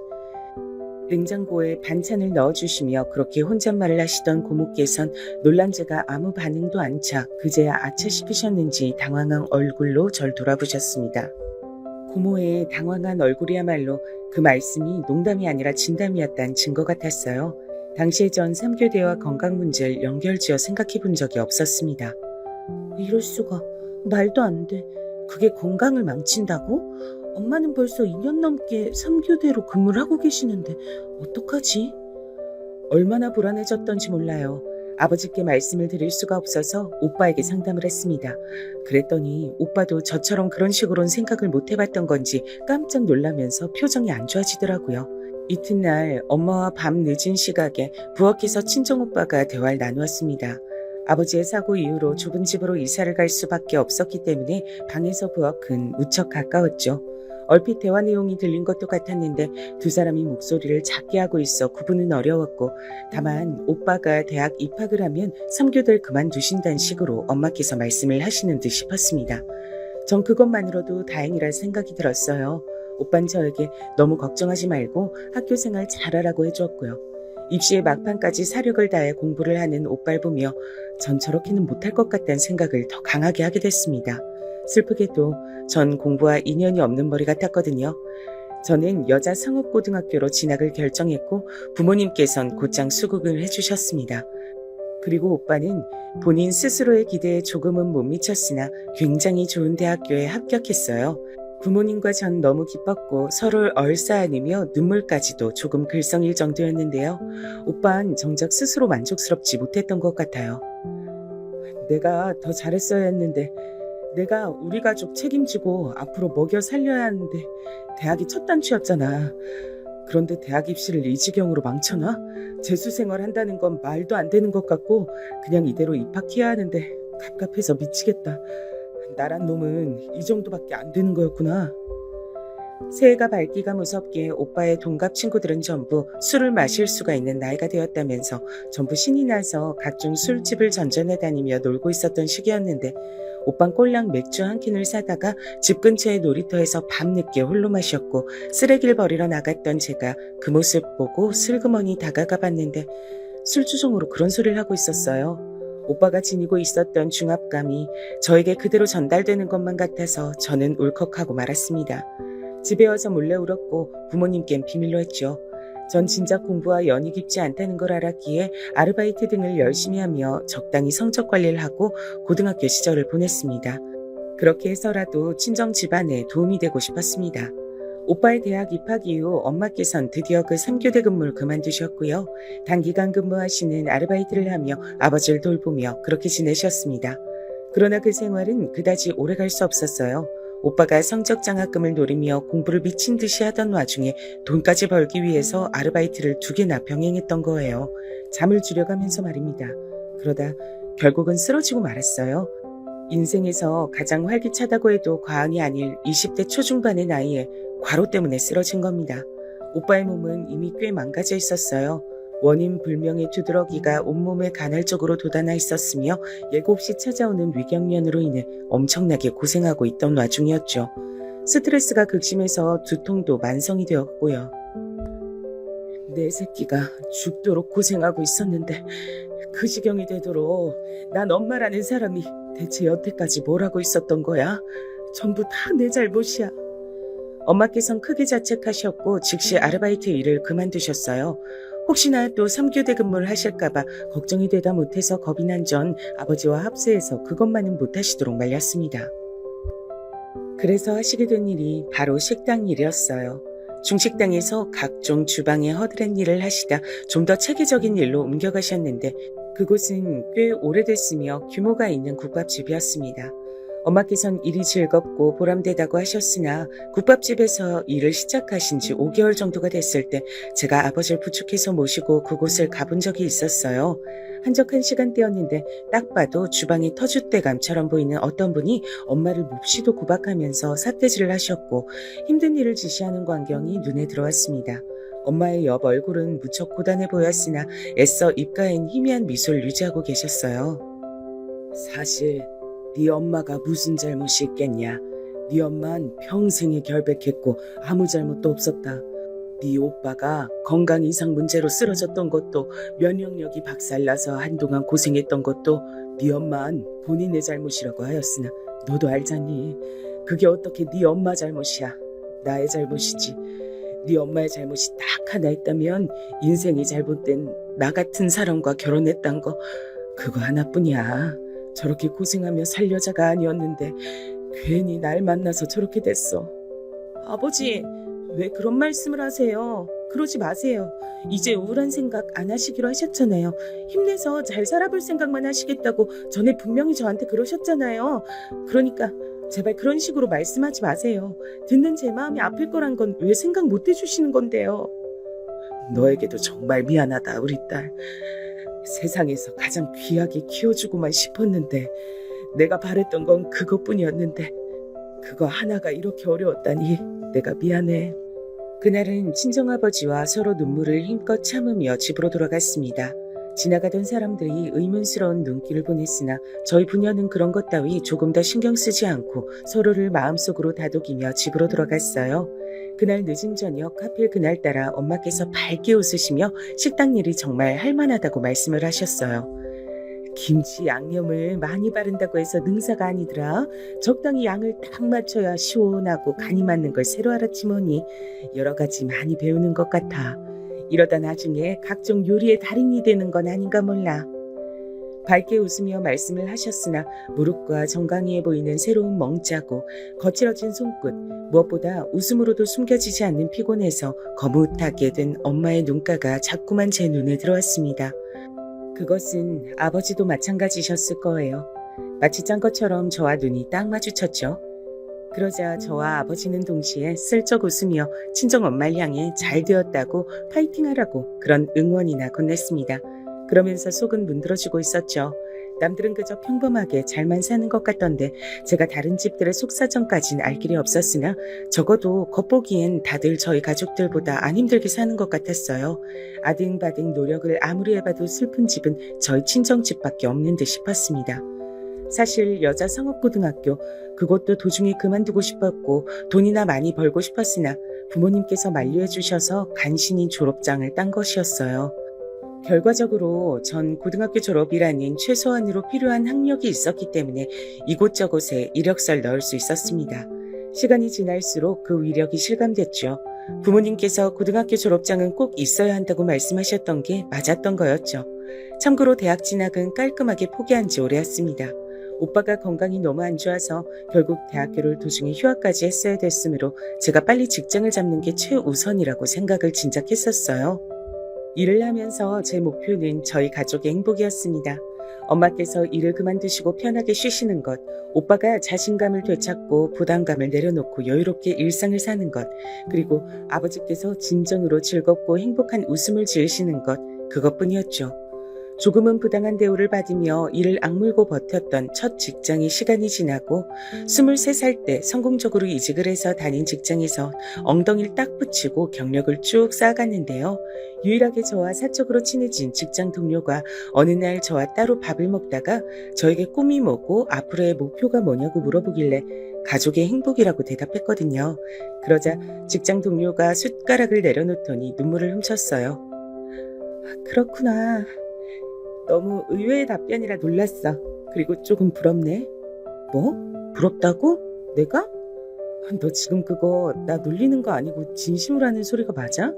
냉장고에 반찬을 넣어주시며 그렇게 혼잣말을 하시던 고모께선 놀란 제가 아무 반응도 안 차 그제야 아차 싶으셨는지 당황한 얼굴로 절 돌아보셨습니다. 고모의 당황한 얼굴이야말로 그 말씀이 농담이 아니라 진담이었다는 증거 같았어요. 당시에 전 3교대와 건강 문제를 연결지어 생각해 본 적이 없었습니다. 이럴 수가. 말도 안 돼. 그게 건강을 망친다고? 엄마는 벌써 2년 넘게 3교대로 근무를 하고 계시는데 어떡하지? 얼마나 불안해졌던지 몰라요. 아버지께 말씀을 드릴 수가 없어서 오빠에게 상담을 했습니다. 그랬더니 오빠도 저처럼 그런 식으로는 생각을 못 해봤던 건지 깜짝 놀라면서 표정이 안 좋아지더라고요. 이튿날 엄마와 밤 늦은 시각에 부엌에서 친정오빠가 대화를 나누었습니다. 아버지의 사고 이후로 좁은 집으로 이사를 갈 수밖에 없었기 때문에 방에서 부엌은 무척 가까웠죠. 얼핏 대화 내용이 들린 것도 같았는데 두 사람이 목소리를 작게 하고 있어 구분은 어려웠고 다만 오빠가 대학 입학을 하면 3교대를 그만두신다는 식으로 엄마께서 말씀을 하시는 듯 싶었습니다. 전 그것만으로도 다행이라 생각이 들었어요. 오빤 저에게 너무 걱정하지 말고 학교 생활 잘하라고 해주었고요. 입시의 막판까지 사력을 다해 공부를 하는 오빠를 보며 전 저렇게는 못할 것 같다는 생각을 더 강하게 하게 됐습니다. 슬프게도 전 공부와 인연이 없는 머리 같았거든요. 저는 여자 상업고등학교로 진학을 결정했고 부모님께선 곧장 수긍을 해주셨습니다. 그리고 오빠는 본인 스스로의 기대에 조금은 못 미쳤으나 굉장히 좋은 대학교에 합격했어요. 부모님과 전 너무 기뻤고 서로를 얼싸안으며 눈물까지도 조금 글썽일 정도였는데요. 오빠는 정작 스스로 만족스럽지 못했던 것 같아요. 내가 더 잘했어야 했는데 내가 우리 가족 책임지고 앞으로 먹여 살려야 하는데 대학이 첫 단추였잖아. 그런데 대학 입시를 이 지경으로 망쳐놔? 재수생활 한다는 건 말도 안 되는 것 같고 그냥 이대로 입학해야 하는데 갑갑해서 미치겠다. 나란 놈은 이 정도밖에 안 되는 거였구나. 새해가 밝기가 무섭게 오빠의 동갑 친구들은 전부 술을 마실 수가 있는 나이가 되었다면서 전부 신이 나서 각종 술집을 전전해 다니며 놀고 있었던 시기였는데 오빤 꼴랑 맥주 한 캔을 사다가 집 근처의 놀이터에서 밤늦게 홀로 마셨고 쓰레기를 버리러 나갔던 제가 그 모습 보고 슬그머니 다가가 봤는데 술주정으로 그런 소리를 하고 있었어요. 오빠가 지니고 있었던 중압감이 저에게 그대로 전달되는 것만 같아서 저는 울컥하고 말았습니다. 집에 와서 몰래 울었고 부모님께는 비밀로 했죠. 전 진작 공부와 연이 깊지 않다는 걸 알았기에 아르바이트 등을 열심히 하며 적당히 성적 관리를 하고 고등학교 시절을 보냈습니다. 그렇게 해서라도 친정 집안에 도움이 되고 싶었습니다. 오빠의 대학 입학 이후 엄마께선 드디어 그 3교대 근무를 그만두셨고요. 단기간 근무하시는 아르바이트를 하며 아버지를 돌보며 그렇게 지내셨습니다. 그러나 그 생활은 그다지 오래 갈 수 없었어요. 오빠가 성적 장학금을 노리며 공부를 미친 듯이 하던 와중에 돈까지 벌기 위해서 아르바이트를 2개나 병행했던 거예요. 잠을 줄여가면서 말입니다. 그러다 결국은 쓰러지고 말았어요. 인생에서 가장 활기차다고 해도 과언이 아닐 20대 초중반의 나이에 과로 때문에 쓰러진 겁니다. 오빠의 몸은 이미 꽤 망가져 있었어요. 원인 불명의 두드러기가 온몸에 간헐적으로 돋아나 있었으며 예고 없이 찾아오는 위경련으로 인해 엄청나게 고생하고 있던 와중이었죠. 스트레스가 극심해서 두통도 만성이 되었고요. 내 새끼가 죽도록 고생하고 있었는데 그 지경이 되도록 난 엄마라는 사람이 대체 여태까지 뭘 하고 있었던 거야? 전부 다 내 잘못이야. 엄마께선 크게 자책하셨고 즉시 아르바이트 일을 그만두셨어요. 혹시나 또 3교대 근무를 하실까봐 걱정이 되다 못해서 겁이 난 전 아버지와 합세해서 그것만은 못하시도록 말렸습니다. 그래서 하시게 된 일이 바로 식당 일이었어요. 중식당에서 각종 주방의 허드렛 일을 하시다 좀 더 체계적인 일로 옮겨가셨는데 그곳은 꽤 오래됐으며 규모가 있는 국밥집이었습니다. 엄마께선 일이 즐겁고 보람되다고 하셨으나 국밥집에서 일을 시작하신 지 5개월 정도가 됐을 때 제가 아버지를 부축해서 모시고 그곳을 가본 적이 있었어요. 한적한 시간대였는데 딱 봐도 주방이 터줏대감처럼 보이는 어떤 분이 엄마를 몹시도 구박하면서 삿대질을 하셨고 힘든 일을 지시하는 광경이 눈에 들어왔습니다. 엄마의 옆 얼굴은 무척 고단해 보였으나 애써 입가엔 희미한 미소를 유지하고 계셨어요. 사실 네 엄마가 무슨 잘못이 있겠냐. 네 엄만 평생에 결백했고 아무 잘못도 없었다. 네 오빠가 건강 이상 문제로 쓰러졌던 것도 면역력이 박살나서 한동안 고생했던 것도 네 엄만 본인의 잘못이라고 하였으나 너도 알잖니. 그게 어떻게 네 엄마 잘못이야. 나의 잘못이지. 네 엄마의 잘못이 딱 하나 있다면 인생이 잘못된 나 같은 사람과 결혼했단 거 그거 하나뿐이야. 저렇게 고생하며 살 여자가 아니었는데 괜히 날 만나서 저렇게 됐어. 아버지, 왜 그런 말씀을 하세요? 그러지 마세요. 이제 우울한 생각 안 하시기로 하셨잖아요. 힘내서 잘 살아볼 생각만 하시겠다고 전에 분명히 저한테 그러셨잖아요. 그러니까 제발 그런 식으로 말씀하지 마세요. 듣는 제 마음이 아플 거란 건 왜 생각 못 해주시는 건데요. 너에게도 정말 미안하다, 우리 딸. 세상에서 가장 귀하게 키워주고만 싶었는데 내가 바랬던 건 그것뿐이었는데 그거 하나가 이렇게 어려웠다니 내가 미안해. 그날은 친정아버지와 서로 눈물을 힘껏 참으며 집으로 돌아갔습니다. 지나가던 사람들이 의문스러운 눈길을 보냈으나 저희 부녀는 그런 것 따위 조금 더 신경 쓰지 않고 서로를 마음속으로 다독이며 집으로 돌아갔어요. 그날 늦은 저녁 하필 그날따라 엄마께서 밝게 웃으시며 식당 일이 정말 할만하다고 말씀을 하셨어요. 김치 양념을 많이 바른다고 해서 능사가 아니더라. 적당히 양을 딱 맞춰야 시원하고 간이 맞는 걸 새로 알았지 뭐니. 여러 가지 많이 배우는 것 같아. 이러다 나중에 각종 요리의 달인이 되는 건 아닌가 몰라. 밝게 웃으며 말씀을 하셨으나 무릎과 정강이해 보이는 새로운 멍자국, 거칠어진 손끝, 무엇보다 웃음으로도 숨겨지지 않는 피곤해서 거뭇하게 된 엄마의 눈가가 자꾸만 제 눈에 들어왔습니다. 그것은 아버지도 마찬가지셨을 거예요. 마치 짠 것처럼 저와 눈이 딱 마주쳤죠. 그러자 저와 아버지는 동시에 슬쩍 웃으며 친정 엄마를 향해 잘 되었다고 파이팅하라고 그런 응원이나 건넸습니다. 그러면서 속은 문드러지고 있었죠. 남들은 그저 평범하게 잘만 사는 것 같던데 제가 다른 집들의 속사정까진 알 길이 없었으나 적어도 겉보기엔 다들 저희 가족들보다 안 힘들게 사는 것 같았어요. 아등바등 노력을 아무리 해봐도 슬픈 집은 저희 친정집밖에 없는 듯 싶었습니다. 사실 여자 상업고등학교 그것도 도중에 그만두고 싶었고 돈이나 많이 벌고 싶었으나 부모님께서 만류해 주셔서 간신히 졸업장을 딴 것이었어요. 결과적으로 전 고등학교 졸업이라는 최소한으로 필요한 학력이 있었기 때문에 이곳저곳에 이력서를 넣을 수 있었습니다. 시간이 지날수록 그 위력이 실감됐죠. 부모님께서 고등학교 졸업장은 꼭 있어야 한다고 말씀하셨던 게 맞았던 거였죠. 참고로 대학 진학은 깔끔하게 포기한 지 오래였습니다. 오빠가 건강이 너무 안 좋아서 결국 대학교를 도중에 휴학까지 했어야 됐으므로 제가 빨리 직장을 잡는 게 최우선이라고 생각을 진작 했었어요. 일을 하면서 제 목표는 저희 가족의 행복이었습니다. 엄마께서 일을 그만두시고 편하게 쉬시는 것, 오빠가 자신감을 되찾고 부담감을 내려놓고 여유롭게 일상을 사는 것, 그리고 아버지께서 진정으로 즐겁고 행복한 웃음을 지으시는 것, 그것뿐이었죠. 조금은 부당한 대우를 받으며 이를 악물고 버텼던 첫 직장의 시간이 지나고 23살 때 성공적으로 이직을 해서 다닌 직장에서 엉덩이를 딱 붙이고 경력을 쭉 쌓아갔는데요. 유일하게 저와 사적으로 친해진 직장 동료가 어느 날 저와 따로 밥을 먹다가 저에게 꿈이 뭐고 앞으로의 목표가 뭐냐고 물어보길래 가족의 행복이라고 대답했거든요. 그러자 직장 동료가 숟가락을 내려놓더니 눈물을 훔쳤어요. 그렇구나. 너무 의외의 답변이라 놀랐어. 그리고 조금 부럽네. 뭐? 부럽다고? 내가? 너 지금 그거 나 놀리는 거 아니고 진심으로 하는 소리가 맞아?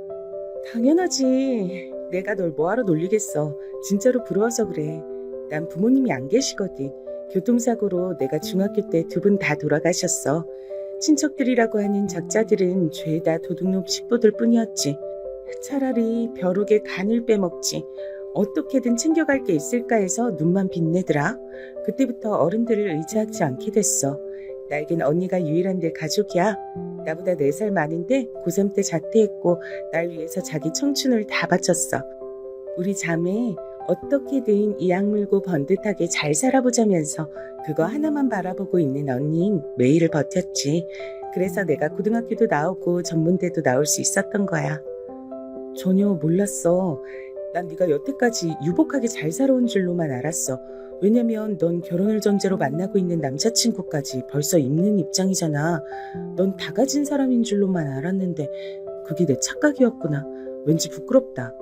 당연하지. 내가 널 뭐하러 놀리겠어. 진짜로 부러워서 그래. 난 부모님이 안 계시거든. 교통사고로 내가 중학교 때 두 분 다 돌아가셨어. 친척들이라고 하는 작자들은 죄다 도둑놈 식구들 뿐이었지. 차라리 벼룩에 간을 빼먹지. 어떻게든 챙겨갈 게 있을까 해서 눈만 빛내더라. 그때부터 어른들을 의지하지 않게 됐어. 나에겐 언니가 유일한데 가족이야. 나보다 4살 많은데 고3 때 자퇴했고 날 위해서 자기 청춘을 다 바쳤어. 우리 자매 어떻게든 이 악물고 번듯하게 잘 살아보자면서 그거 하나만 바라보고 있는 언니는 매일을 버텼지. 그래서 내가 고등학교도 나오고 전문대도 나올 수 있었던 거야. 전혀 몰랐어. 난 네가 여태까지 유복하게 잘 살아온 줄로만 알았어. 왜냐면 넌 결혼을 전제로 만나고 있는 남자친구까지 벌써 있는 입장이잖아. 넌 다 가진 사람인 줄로만 알았는데 그게 내 착각이었구나. 왠지 부끄럽다.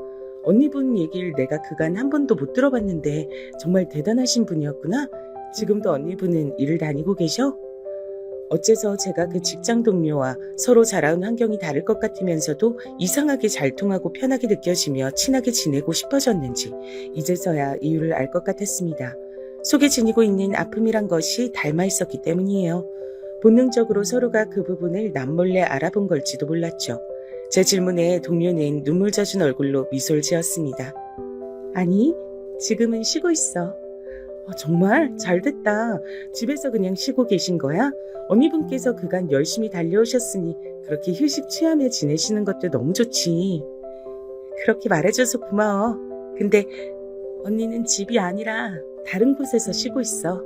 언니분 얘기를 내가 그간 한 번도 못 들어봤는데 정말 대단하신 분이었구나. 지금도 언니분은 일을 다니고 계셔? 어째서 제가 그 직장 동료와 서로 자라온 환경이 다를 것 같으면서도 이상하게 잘 통하고 편하게 느껴지며 친하게 지내고 싶어졌는지 이제서야 이유를 알 것 같았습니다. 속에 지니고 있는 아픔이란 것이 닮아 있었기 때문이에요. 본능적으로 서로가 그 부분을 남몰래 알아본 걸지도 몰랐죠. 제 질문에 동료는 눈물 젖은 얼굴로 미소를 지었습니다. 아니, 지금은 쉬고 있어. 정말 잘됐다. 집에서 그냥 쉬고 계신 거야? 언니분께서 그간 열심히 달려오셨으니 그렇게 휴식 취하며 지내시는 것도 너무 좋지. 그렇게 말해줘서 고마워. 근데 언니는 집이 아니라 다른 곳에서 쉬고 있어.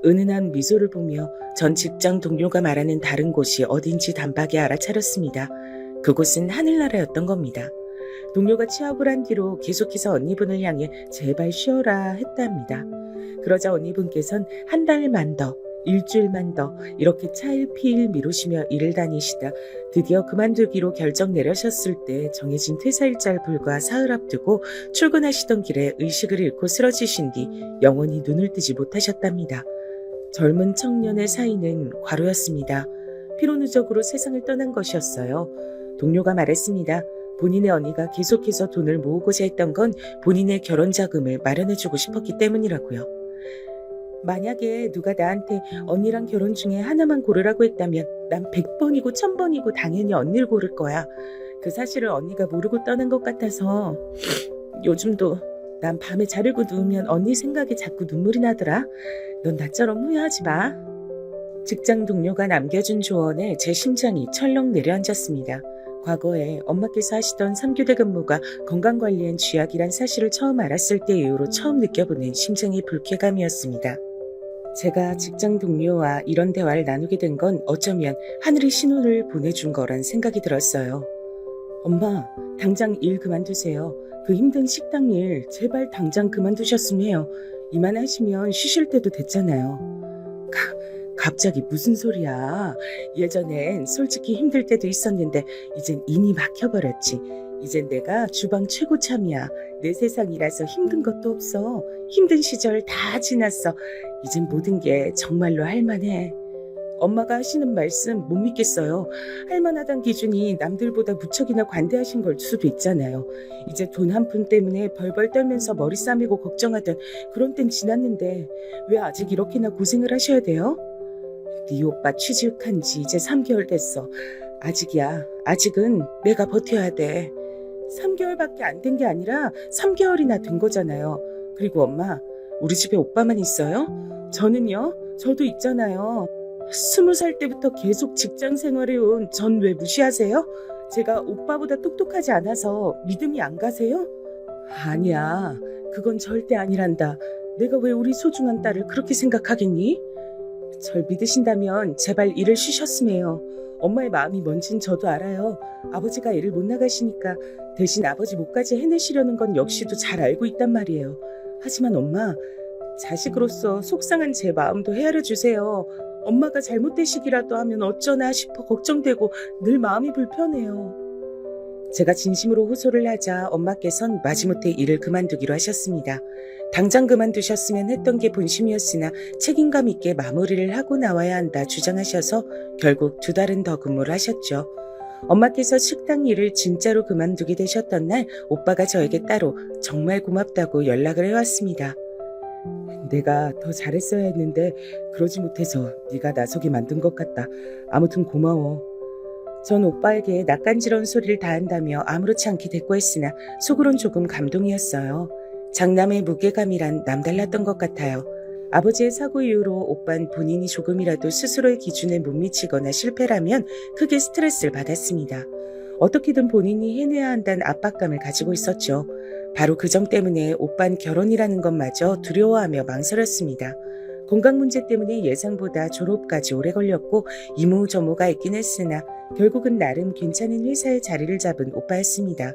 은은한 미소를 보며 전 직장 동료가 말하는 다른 곳이 어딘지 단박에 알아차렸습니다. 그곳은 하늘나라였던 겁니다. 동료가 취업을 한 뒤로 계속해서 언니분을 향해 제발 쉬어라 했답니다. 그러자 언니분께선 한 달만 더, 일주일만 더 이렇게 차일피일 미루시며 일을 다니시다 드디어 그만두기로 결정 내려셨을 때 정해진 퇴사일자를 불과 사흘 앞두고 출근하시던 길에 의식을 잃고 쓰러지신 뒤 영원히 눈을 뜨지 못하셨답니다. 젊은 청년의 사이는 과로였습니다. 피로누적으로 세상을 떠난 것이었어요. 동료가 말했습니다. 본인의 언니가 계속해서 돈을 모으고자 했던 건 본인의 결혼 자금을 마련해주고 싶었기 때문이라고요. 만약에 누가 나한테 언니랑 결혼 중에 하나만 고르라고 했다면 난 100번이고 1000번이고 당연히 언니를 고를 거야. 그 사실을 언니가 모르고 떠난 것 같아서 요즘도 난 밤에 자려고 누우면 언니 생각에 자꾸 눈물이 나더라. 넌 나처럼 후회하지 마. 직장 동료가 남겨준 조언에 제 심장이 철렁 내려앉았습니다. 과거에 엄마께서 하시던 3교대 근무가 건강관리엔 쥐약이란 사실을 처음 알았을 때 이후로 처음 느껴보는 심장의 불쾌감이었습니다. 제가 직장 동료와 이런 대화를 나누게 된 건 어쩌면 하늘의 신호를 보내준 거란 생각이 들었어요. 엄마, 당장 일 그만두세요. 그 힘든 식당 일 제발 당장 그만두셨으면 해요. 이만하시면 쉬실 때도 됐잖아요. 갑자기 무슨 소리야. 예전엔 솔직히 힘들 때도 있었는데 이젠 인이 막혀버렸지. 이젠 내가 주방 최고참이야. 내 세상이라서 힘든 것도 없어. 힘든 시절 다 지났어. 이젠 모든 게 정말로 할만해. 엄마가 하시는 말씀 못 믿겠어요. 할만하단 기준이 남들보다 무척이나 관대하신 걸 수도 있잖아요. 이제 돈 한 푼 때문에 벌벌 떨면서 머리 싸매고 걱정하던 그런 땐 지났는데 왜 아직 이렇게나 고생을 하셔야 돼요? 네 오빠 취직한 지 이제 3개월 됐어. 아직이야. 아직은 내가 버텨야 돼. 3개월밖에 안 된 게 아니라 3개월이나 된 거잖아요. 그리고 엄마, 우리 집에 오빠만 있어요? 저는요? 저도 있잖아요. 20살 때부터 계속 직장 생활해온 전 왜 무시하세요? 제가 오빠보다 똑똑하지 않아서 믿음이 안 가세요? 아니야. 그건 절대 아니란다. 내가 왜 우리 소중한 딸을 그렇게 생각하겠니? 절 믿으신다면 제발 일을 쉬셨으면 해요. 엄마의 마음이 뭔진 저도 알아요. 아버지가 일을 못 나가시니까 대신 아버지 목까지 해내시려는 건 역시도 잘 알고 있단 말이에요. 하지만 엄마, 자식으로서 속상한 제 마음도 헤아려 주세요. 엄마가 잘못되시기라도 하면 어쩌나 싶어 걱정되고 늘 마음이 불편해요. 제가 진심으로 호소를 하자 엄마께선 마지못해 일을 그만두기로 하셨습니다. 당장 그만두셨으면 했던 게 본심이었으나 책임감 있게 마무리를 하고 나와야 한다 주장하셔서 결국 2달은 더 근무를 하셨죠. 엄마께서 식당 일을 진짜로 그만두게 되셨던 날 오빠가 저에게 따로 정말 고맙다고 연락을 해왔습니다. 내가 더 잘했어야 했는데 그러지 못해서 네가 나서게 만든 것 같다. 아무튼 고마워. 전 오빠에게 낯간지러운 소리를 다한다며 아무렇지 않게 대꾸했으나 속으론 조금 감동이었어요. 장남의 무게감이란 남달랐던 것 같아요. 아버지의 사고 이후로 오빤 본인이 조금이라도 스스로의 기준에 못 미치거나 실패라면 크게 스트레스를 받았습니다. 어떻게든 본인이 해내야 한다는 압박감을 가지고 있었죠. 바로 그 점 때문에 오빤 결혼이라는 것마저 두려워하며 망설였습니다. 건강 문제 때문에 예상보다 졸업까지 오래 걸렸고 이모저모가 있긴 했으나 결국은 나름 괜찮은 회사에 자리를 잡은 오빠였습니다.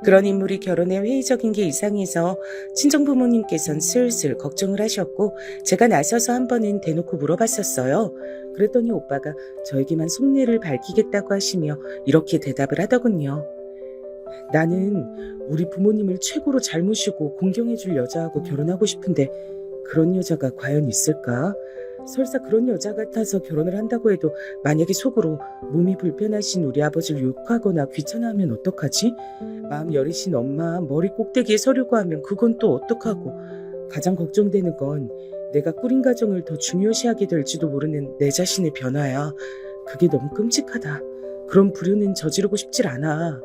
그런 인물이 결혼에 회의적인 게 이상해서 친정부모님께선 슬슬 걱정을 하셨고 제가 나서서 한 번은 대놓고 물어봤었어요. 그랬더니 오빠가 저에게만 속내를 밝히겠다고 하시며 이렇게 대답을 하더군요. 나는 우리 부모님을 최고로 잘 모시고 공경해줄 여자하고 결혼하고 싶은데 그런 여자가 과연 있을까? 설사 그런 여자 같아서 결혼을 한다고 해도 만약에 속으로 몸이 불편하신 우리 아버지를 욕하거나 귀찮아하면 어떡하지? 마음 여리신 엄마 머리 꼭대기에 서려고 하면 그건 또 어떡하고. 가장 걱정되는 건 내가 꾸린 가정을 더 중요시하게 될지도 모르는 내 자신의 변화야. 그게 너무 끔찍하다. 그런 불효는 저지르고 싶질 않아.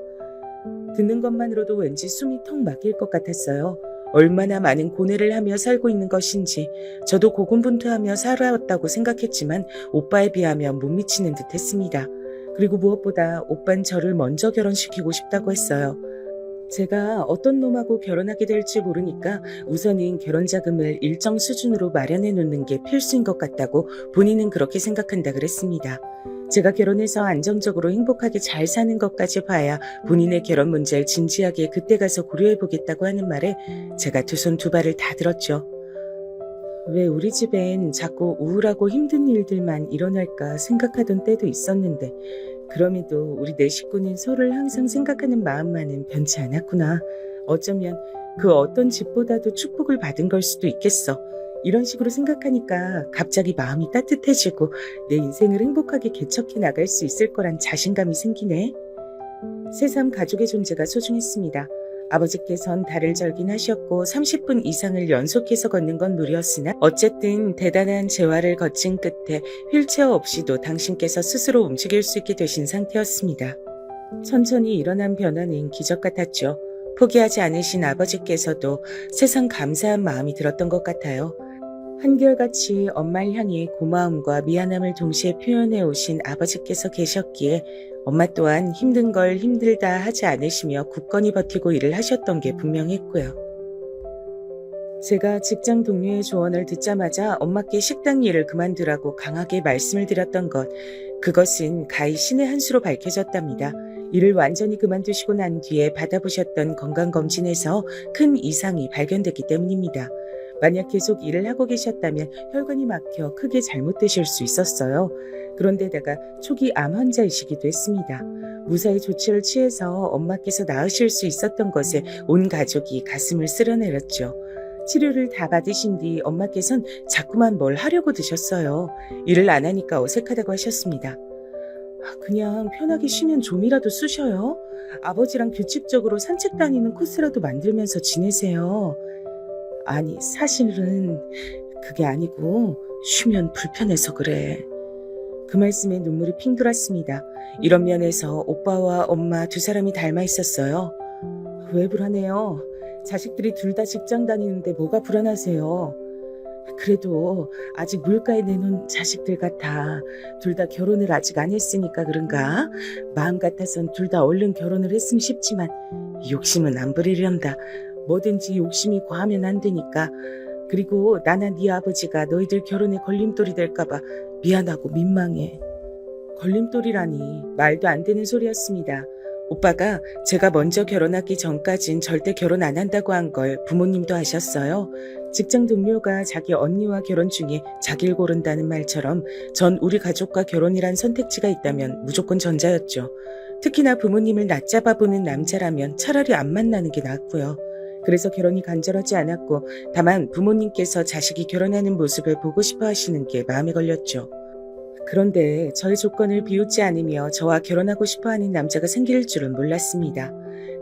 듣는 것만으로도 왠지 숨이 턱 막힐 것 같았어요. 얼마나 많은 고뇌를 하며 살고 있는 것인지 저도 고군분투하며 살아왔다고 생각했지만 오빠에 비하면 못 미치는 듯 했습니다. 그리고 무엇보다 오빤 저를 먼저 결혼시키고 싶다고 했어요. 제가 어떤 놈하고 결혼하게 될지 모르니까 우선은 결혼 자금을 일정 수준으로 마련해 놓는 게 필수인 것 같다고 본인은 그렇게 생각한다 그랬습니다. 제가 결혼해서 안정적으로 행복하게 잘 사는 것까지 봐야 본인의 결혼 문제를 진지하게 그때 가서 고려해보겠다고 하는 말에 제가 두 손 두 발을 다 들었죠. 왜 우리 집엔 자꾸 우울하고 힘든 일들만 일어날까 생각하던 때도 있었는데 그럼에도 우리 네 식구는 서로를 항상 생각하는 마음만은 변치 않았구나. 어쩌면 그 어떤 집보다도 축복을 받은 걸 수도 있겠어. 이런 식으로 생각하니까 갑자기 마음이 따뜻해지고 내 인생을 행복하게 개척해 나갈 수 있을 거란 자신감이 생기네. 새삼 가족의 존재가 소중했습니다. 아버지께선 달을 절긴 하셨고 30분 이상을 연속해서 걷는 건 무리였으나 어쨌든 대단한 재활을 거친 끝에 휠체어 없이도 당신께서 스스로 움직일 수 있게 되신 상태였습니다. 천천히 일어난 변화는 기적 같았죠. 포기하지 않으신 아버지께서도 세상 감사한 마음이 들었던 것 같아요. 한결같이 엄마를 향해 고마움과 미안함을 동시에 표현해 오신 아버지께서 계셨기에 엄마 또한 힘든 걸 힘들다 하지 않으시며 굳건히 버티고 일을 하셨던 게 분명했고요. 제가 직장 동료의 조언을 듣자마자 엄마께 식당 일을 그만두라고 강하게 말씀을 드렸던 것, 그것은 가히 신의 한 수로 밝혀졌답니다. 일을 완전히 그만두시고 난 뒤에 받아보셨던 건강검진에서 큰 이상이 발견됐기 때문입니다. 만약 계속 일을 하고 계셨다면 혈관이 막혀 크게 잘못되실 수 있었어요. 그런데다가 초기 암 환자이시기도 했습니다. 무사히 조치를 취해서 엄마께서 나으실 수 있었던 것에 온 가족이 가슴을 쓸어내렸죠. 치료를 다 받으신 뒤 엄마께선 자꾸만 뭘 하려고 드셨어요. 일을 안 하니까 어색하다고 하셨습니다. 그냥 편하게 쉬면 좀이라도 쑤셔요. 아버지랑 규칙적으로 산책 다니는 코스라도 만들면서 지내세요. 아니, 사실은 그게 아니고 쉬면 불편해서 그래. 그 말씀에 눈물이 핑 돌았습니다. 이런 면에서 오빠와 엄마 두 사람이 닮아 있었어요. 왜 불안해요? 자식들이 둘 다 직장 다니는데 뭐가 불안하세요? 그래도 아직 물가에 내놓은 자식들 같아. 둘 다 결혼을 아직 안 했으니까 그런가? 마음 같아선 둘 다 얼른 결혼을 했으면 싶지만 욕심은 안 부리련다. 뭐든지 욕심이 과하면 안 되니까. 그리고 나나 네 아버지가 너희들 결혼에 걸림돌이 될까봐 미안하고 민망해. 걸림돌이라니 말도 안 되는 소리였습니다. 오빠가 제가 먼저 결혼하기 전까진 절대 결혼 안 한다고 한 걸 부모님도 아셨어요. 직장 동료가 자기 언니와 결혼 중에 자기를 고른다는 말처럼 전 우리 가족과 결혼이란 선택지가 있다면 무조건 전자였죠. 특히나 부모님을 낮잡아 보는 남자라면 차라리 안 만나는 게 낫고요. 그래서 결혼이 간절하지 않았고 다만 부모님께서 자식이 결혼하는 모습을 보고 싶어 하시는 게 마음에 걸렸죠. 그런데 저의 조건을 비웃지 않으며 저와 결혼하고 싶어하는 남자가 생길 줄은 몰랐습니다.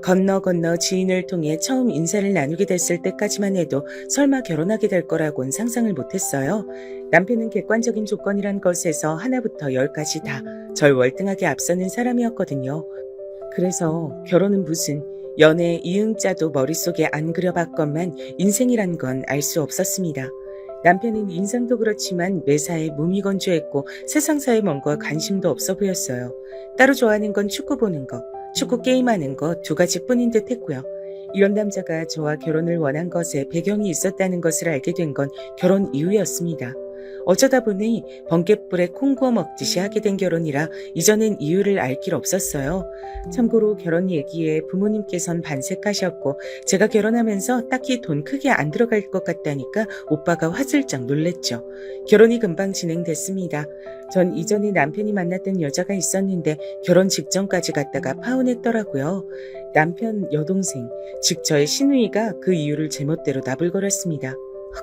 건너 지인을 통해 처음 인사를 나누게 됐을 때까지만 해도 설마 결혼하게 될 거라고는 상상을 못했어요. 남편은 객관적인 조건이란 것에서 하나부터 열까지 다 절 월등하게 앞서는 사람이었거든요. 그래서 결혼은 무슨 연애 이응자도 머릿속에 안 그려봤건만 인생이란 건 알 수 없었습니다. 남편은 인상도 그렇지만 매사에 무미건조했고 세상사에 먼 거 관심도 없어 보였어요. 따로 좋아하는 건 축구 보는 거, 축구 게임하는 거 두 가지뿐인 듯 했고요. 이런 남자가 저와 결혼을 원한 것에 배경이 있었다는 것을 알게 된 건 결혼 이후였습니다. 어쩌다 보니 번갯불에 콩 구워 먹듯이 하게 된 결혼이라 이전엔 이유를 알 길 없었어요. 참고로 결혼 얘기에 부모님께선 반색하셨고 제가 결혼하면서 딱히 돈 크게 안 들어갈 것 같다니까 오빠가 화들짝 놀랬죠. 결혼이 금방 진행됐습니다. 전 이전에 남편이 만났던 여자가 있었는데 결혼 직전까지 갔다가 파혼했더라고요. 남편 여동생, 즉 저의 시누이가 그 이유를 제멋대로 나불거렸습니다.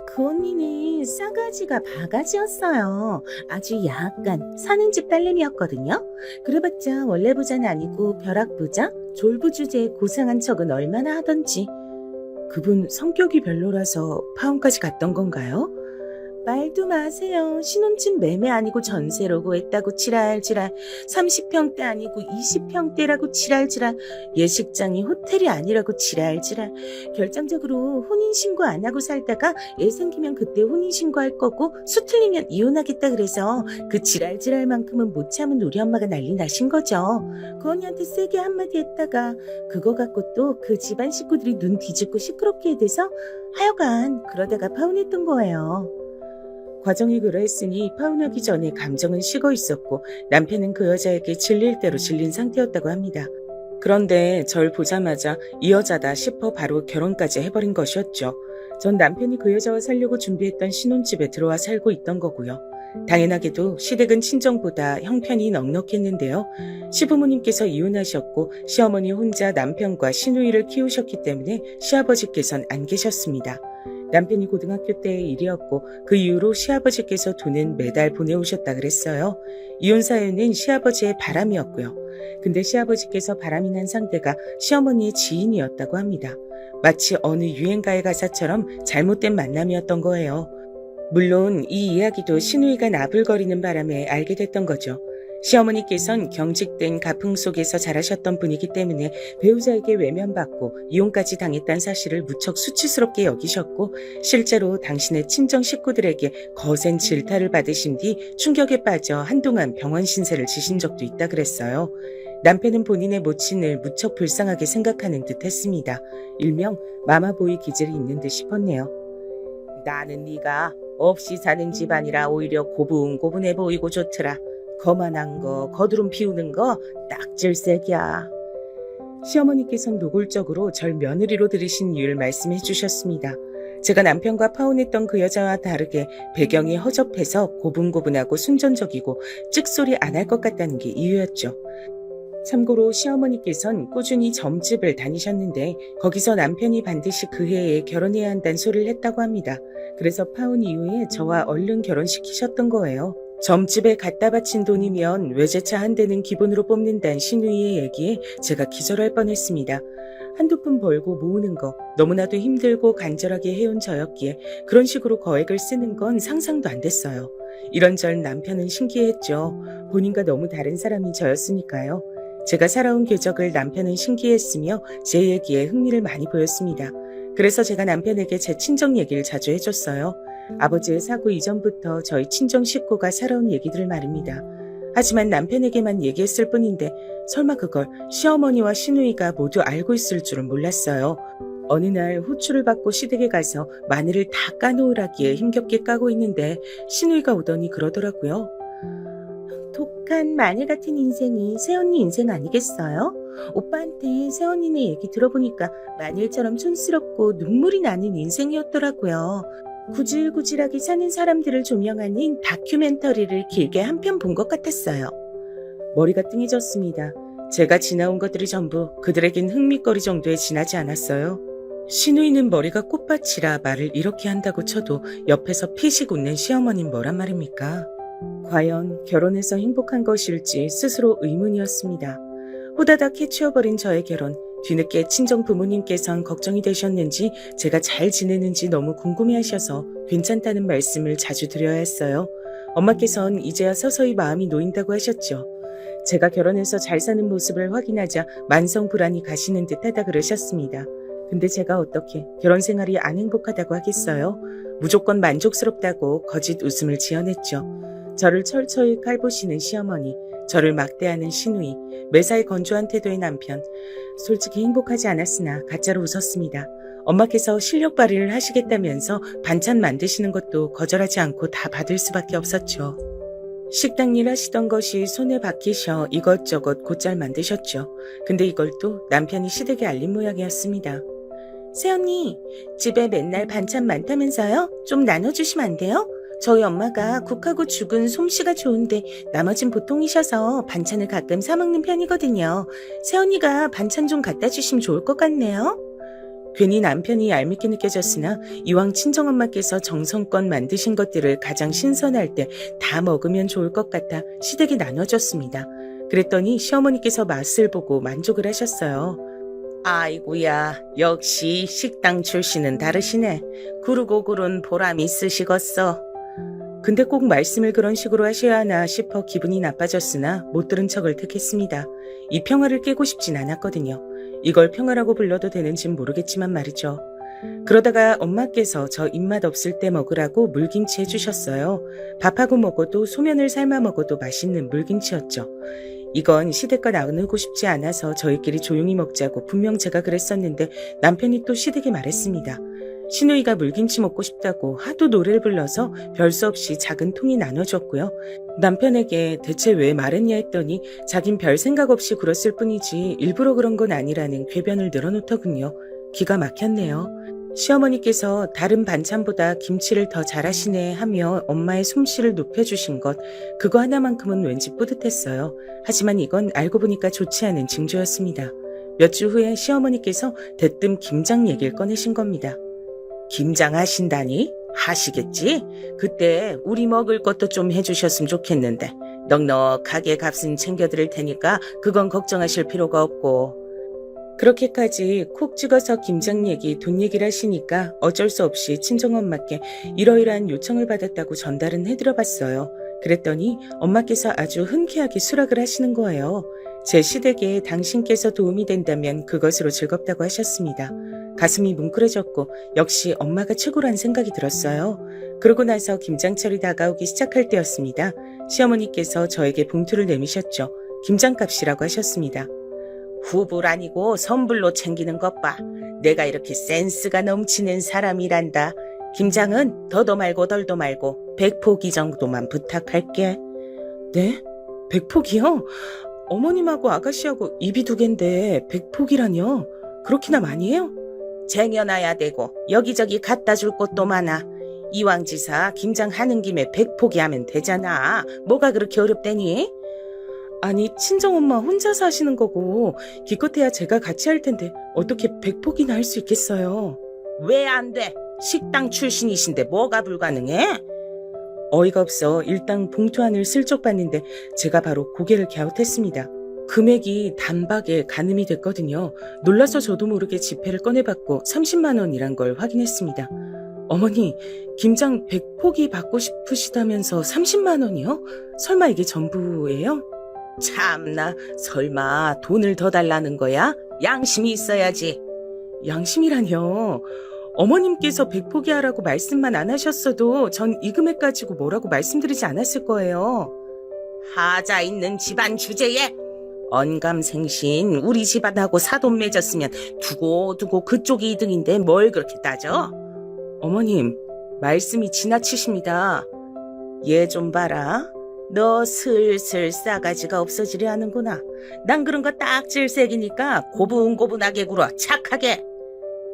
그 언니는 싸가지가 바가지였어요. 아주 약간 사는 집 딸내미였거든요. 그래봤자 원래 부자는 아니고 벼락부자, 졸부주제에 고상한 척은 얼마나 하던지. 그분 성격이 별로라서 파혼까지 갔던 건가요? 말도 마세요. 신혼집 매매 아니고 전세로 구했다고 지랄지랄. 30평대 아니고 20평대라고 지랄지랄. 예식장이 호텔이 아니라고 지랄지랄. 결정적으로 혼인신고 안 하고 살다가 애 생기면 그때 혼인신고할 거고 수 틀리면 이혼하겠다 그래서 그 지랄지랄만큼은 못 참은 우리 엄마가 난리 나신 거죠. 그 언니한테 세게 한마디 했다가 그거 갖고 또 그 집안 식구들이 눈 뒤집고 시끄럽게 돼서 하여간 그러다가 파혼했던 거예요. 과정이 그러했으니 파혼하기 전에 감정은 식어 있었고 남편은 그 여자에게 질릴 대로 질린 상태였다고 합니다. 그런데 절 보자마자 이 여자다 싶어 바로 결혼까지 해버린 것이었죠. 전 남편이 그 여자와 살려고 준비했던 신혼집에 들어와 살고 있던 거고요. 당연하게도 시댁은 친정보다 형편이 넉넉했는데요. 시부모님께서 이혼하셨고 시어머니 혼자 남편과 시누이를 키우셨기 때문에 시아버지께서는 안 계셨습니다. 남편이 고등학교 때의 일이었고 그 이후로 시아버지께서 돈은 매달 보내오셨다 그랬어요. 이혼 사유는 시아버지의 바람이었고요. 근데 시아버지께서 바람이 난 상대가 시어머니의 지인이었다고 합니다. 마치 어느 유행가의 가사처럼 잘못된 만남이었던 거예요. 물론 이 이야기도 시누이가 나불거리는 바람에 알게 됐던 거죠. 시어머니께선 경직된 가풍 속에서 자라셨던 분이기 때문에 배우자에게 외면받고 이혼까지 당했다는 사실을 무척 수치스럽게 여기셨고 실제로 당신의 친정 식구들에게 거센 질타를 받으신 뒤 충격에 빠져 한동안 병원 신세를 지신 적도 있다 그랬어요. 남편은 본인의 모친을 무척 불쌍하게 생각하는 듯 했습니다. 일명 마마보이 기질이 있는 듯 싶었네요. 나는 네가 없이 사는 집안이라 오히려 고분고분해 보이고 좋더라. 거만한 거, 거드름 피우는 거 딱 질색이야. 시어머니께서는 노골적으로 절 며느리로 들이신 이유를 말씀해 주셨습니다. 제가 남편과 파혼했던 그 여자와 다르게 배경이 허접해서 고분고분하고 순전적이고 찍소리 안 할 것 같다는 게 이유였죠. 참고로 시어머니께선 꾸준히 점집을 다니셨는데 거기서 남편이 반드시 그 해에 결혼해야 한다는 소리를 했다고 합니다. 그래서 파혼 이후에 저와 얼른 결혼시키셨던 거예요. 점집에 갖다 바친 돈이면 외제차 한 대는 기본으로 뽑는다는 시누이의 얘기에 제가 기절할 뻔했습니다. 한두 푼 벌고 모으는 거 너무나도 힘들고 간절하게 해온 저였기에 그런 식으로 거액을 쓰는 건 상상도 안 됐어요. 이런저런 남편은 신기했죠. 본인과 너무 다른 사람이 저였으니까요. 제가 살아온 궤적을 남편은 신기했으며 제 얘기에 흥미를 많이 보였습니다. 그래서 제가 남편에게 제 친정 얘기를 자주 해줬어요. 아버지의 사고 이전부터 저희 친정 식구가 살아온 얘기들을 말입니다. 하지만 남편에게만 얘기했을 뿐인데 설마 그걸 시어머니와 시누이가 모두 알고 있을 줄은 몰랐어요. 어느 날 호출을 받고 시댁에 가서 마늘을 다 까놓으라기에 힘겹게 까고 있는데 시누이가 오더니 그러더라고요. 독한 마늘 같은 인생이 새언니 인생 아니겠어요? 오빠한테 새언니네 얘기 들어보니까 마늘처럼 촌스럽고 눈물이 나는 인생이었더라고요. 구질구질하게 사는 사람들을 조명하는 다큐멘터리를 길게 한 편 본 것 같았어요. 머리가 띵해졌습니다. 제가 지나온 것들이 전부 그들에겐 흥미거리 정도에 지나지 않았어요. 시누이는 머리가 꽃밭이라 말을 이렇게 한다고 쳐도 옆에서 피식 웃는 시어머니는 뭐란 말입니까? 과연 결혼해서 행복한 것일지 스스로 의문이었습니다. 호다닥 해치워버린 저의 결혼, 뒤늦게 친정 부모님께선 걱정이 되셨는지 제가 잘 지내는지 너무 궁금해하셔서 괜찮다는 말씀을 자주 드려야 했어요. 엄마께선 이제야 서서히 마음이 놓인다고 하셨죠. 제가 결혼해서 잘 사는 모습을 확인하자 만성 불안이 가시는 듯하다 그러셨습니다. 근데 제가 어떻게 결혼 생활이 안 행복하다고 하겠어요? 무조건 만족스럽다고 거짓 웃음을 지어냈죠. 저를 철저히 깔보시는 시어머니, 저를 막대하는 시누이, 매사에 건조한 태도의 남편. 솔직히 행복하지 않았으나 가짜로 웃었습니다. 엄마께서 실력 발휘를 하시겠다면서 반찬 만드시는 것도 거절하지 않고 다 받을 수밖에 없었죠. 식당 일 하시던 것이 손에 박히셔 이것저것 곧잘 만드셨죠. 근데 이걸 또 남편이 시댁에 알린 모양이었습니다. 새언니, 집에 맨날 반찬 많다면서요? 좀 나눠주시면 안 돼요? 저희 엄마가 국하고 죽은 솜씨가 좋은데 나머진 보통이셔서 반찬을 가끔 사먹는 편이거든요. 새언니가 반찬 좀 갖다 주시면 좋을 것 같네요. 괜히 남편이 얄밉게 느껴졌으나 이왕 친정엄마께서 정성껏 만드신 것들을 가장 신선할 때 다 먹으면 좋을 것 같아 시댁에 나눠줬습니다. 그랬더니 시어머니께서 맛을 보고 만족을 하셨어요. 아이고야, 역시 식당 출신은 다르시네. 구르고 구른 보람 있으시겠어. 근데 꼭 말씀을 그런 식으로 하셔야 하나 싶어 기분이 나빠졌으나 못 들은 척을 택했습니다. 이 평화를 깨고 싶진 않았거든요. 이걸 평화라고 불러도 되는진 모르겠지만 말이죠. 그러다가 엄마께서 저 입맛 없을 때 먹으라고 물김치 해주셨어요. 밥하고 먹어도 소면을 삶아 먹어도 맛있는 물김치였죠. 이건 시댁과 나누고 싶지 않아서 저희끼리 조용히 먹자고 분명 제가 그랬었는데 남편이 또 시댁에 말했습니다. 시누이가 물김치 먹고 싶다고 하도 노래를 불러서 별 수 없이 작은 통이 나눠줬고요. 남편에게 대체 왜 말했냐 했더니 자긴 별 생각 없이 굴었을 뿐이지 일부러 그런 건 아니라는 궤변을 늘어놓더군요. 기가 막혔네요. 시어머니께서 다른 반찬보다 김치를 더 잘하시네 하며 엄마의 솜씨를 높여주신 것, 그거 하나만큼은 왠지 뿌듯했어요. 하지만 이건 알고 보니까 좋지 않은 징조였습니다. 몇 주 후에 시어머니께서 대뜸 김장 얘기를 꺼내신 겁니다. 김장 하신다니? 하시겠지? 그때 우리 먹을 것도 좀 해주셨으면 좋겠는데 넉넉하게 값은 챙겨드릴 테니까 그건 걱정하실 필요가 없고. 그렇게까지 콕 찍어서 김장 얘기, 돈 얘기를 하시니까 어쩔 수 없이 친정엄마께 이러이러한 요청을 받았다고 전달은 해드려봤어요. 그랬더니 엄마께서 아주 흔쾌하게 수락을 하시는 거예요. 제 시댁에 당신께서 도움이 된다면 그것으로 즐겁다고 하셨습니다. 가슴이 뭉클해졌고 역시 엄마가 최고란 생각이 들었어요. 그러고 나서 김장철이 다가오기 시작할 때였습니다. 시어머니께서 저에게 봉투를 내미셨죠. 김장값이라고 하셨습니다. 후불 아니고 선불로 챙기는 것 봐. 내가 이렇게 센스가 넘치는 사람이란다. 김장은 더도 말고 덜도 말고 100포기 정도만 부탁할게. 네? 100포기요? 어머님하고 아가씨하고 입이 두 갠데 100포기라뇨? 그렇게나 많이 해요? 쟁여놔야 되고 여기저기 갖다 줄 곳도 많아. 이왕지사 김장하는 김에 100포기 하면 되잖아. 뭐가 그렇게 어렵대니? 아니 친정엄마 혼자 사시는 거고 기껏해야 제가 같이 할 텐데 어떻게 100포기나 할 수 있겠어요? 왜 안 돼? 식당 출신이신데 뭐가 불가능해? 어이가 없어 일당 봉투 안을 슬쩍 봤는데 제가 바로 고개를 갸웃했습니다. 금액이 단박에 가늠이 됐거든요. 놀라서 저도 모르게 지폐를 꺼내봤고 30만 원이란 걸 확인했습니다. 어머니, 김장 100포기 받고 싶으시다면서 30만 원이요? 설마 이게 전부예요? 참나, 설마 돈을 더 달라는 거야? 양심이 있어야지. 양심이라뇨. 어머님께서 100포기 하라고 말씀만 안 하셨어도 전 이 금액 가지고 뭐라고 말씀드리지 않았을 거예요. 하자 있는 집안 주제에 언감생신 우리 집안하고 사돈 맺었으면 두고두고 그쪽이 이등인데 뭘 그렇게 따져? 어머님, 말씀이 지나치십니다. 얘 좀 봐라. 너 슬슬 싸가지가 없어지려 하는구나. 난 그런 거 딱 질색이니까 고분고분하게 굴어 착하게.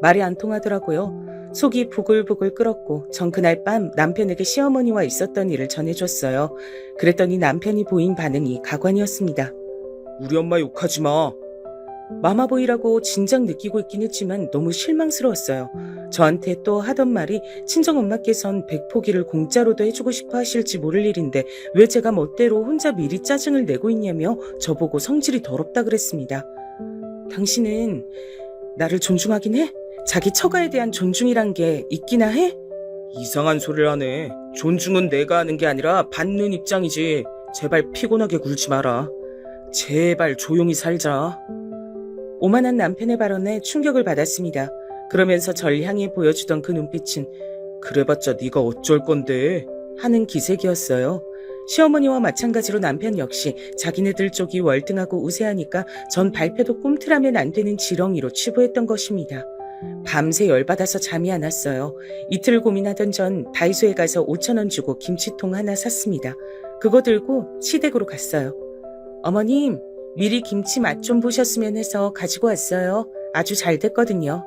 말이 안 통하더라고요. 속이 부글부글 끓었고 전 그날 밤 남편에게 시어머니와 있었던 일을 전해줬어요. 그랬더니 남편이 보인 반응이 가관이었습니다. 우리 엄마 욕하지 마. 마마보이라고 진작 느끼고 있긴 했지만 너무 실망스러웠어요. 저한테 또 하던 말이 친정엄마께선 100포기를 공짜로도 해주고 싶어 하실지 모를 일인데 왜 제가 멋대로 혼자 미리 짜증을 내고 있냐며 저보고 성질이 더럽다 그랬습니다. 당신은 나를 존중하긴 해? 자기 처가에 대한 존중이란 게 있기나 해? 이상한 소리를 하네. 존중은 내가 하는 게 아니라 받는 입장이지. 제발 피곤하게 굴지 마라. 제발 조용히 살자. 오만한 남편의 발언에 충격을 받았습니다. 그러면서 절 향해 보여주던 그 눈빛은 그래봤자 네가 어쩔 건데 하는 기색이었어요. 시어머니와 마찬가지로 남편 역시 자기네들 쪽이 월등하고 우세하니까 전 발표도 꿈틀하면 안 되는 지렁이로 치부했던 것입니다. 밤새 열받아서 잠이 안 왔어요. 이틀 고민하던 전 다이소에 가서 5,000원 주고 김치통 하나 샀습니다. 그거 들고 시댁으로 갔어요. 어머님, 미리 김치 맛 좀 보셨으면 해서 가지고 왔어요. 아주 잘 됐거든요.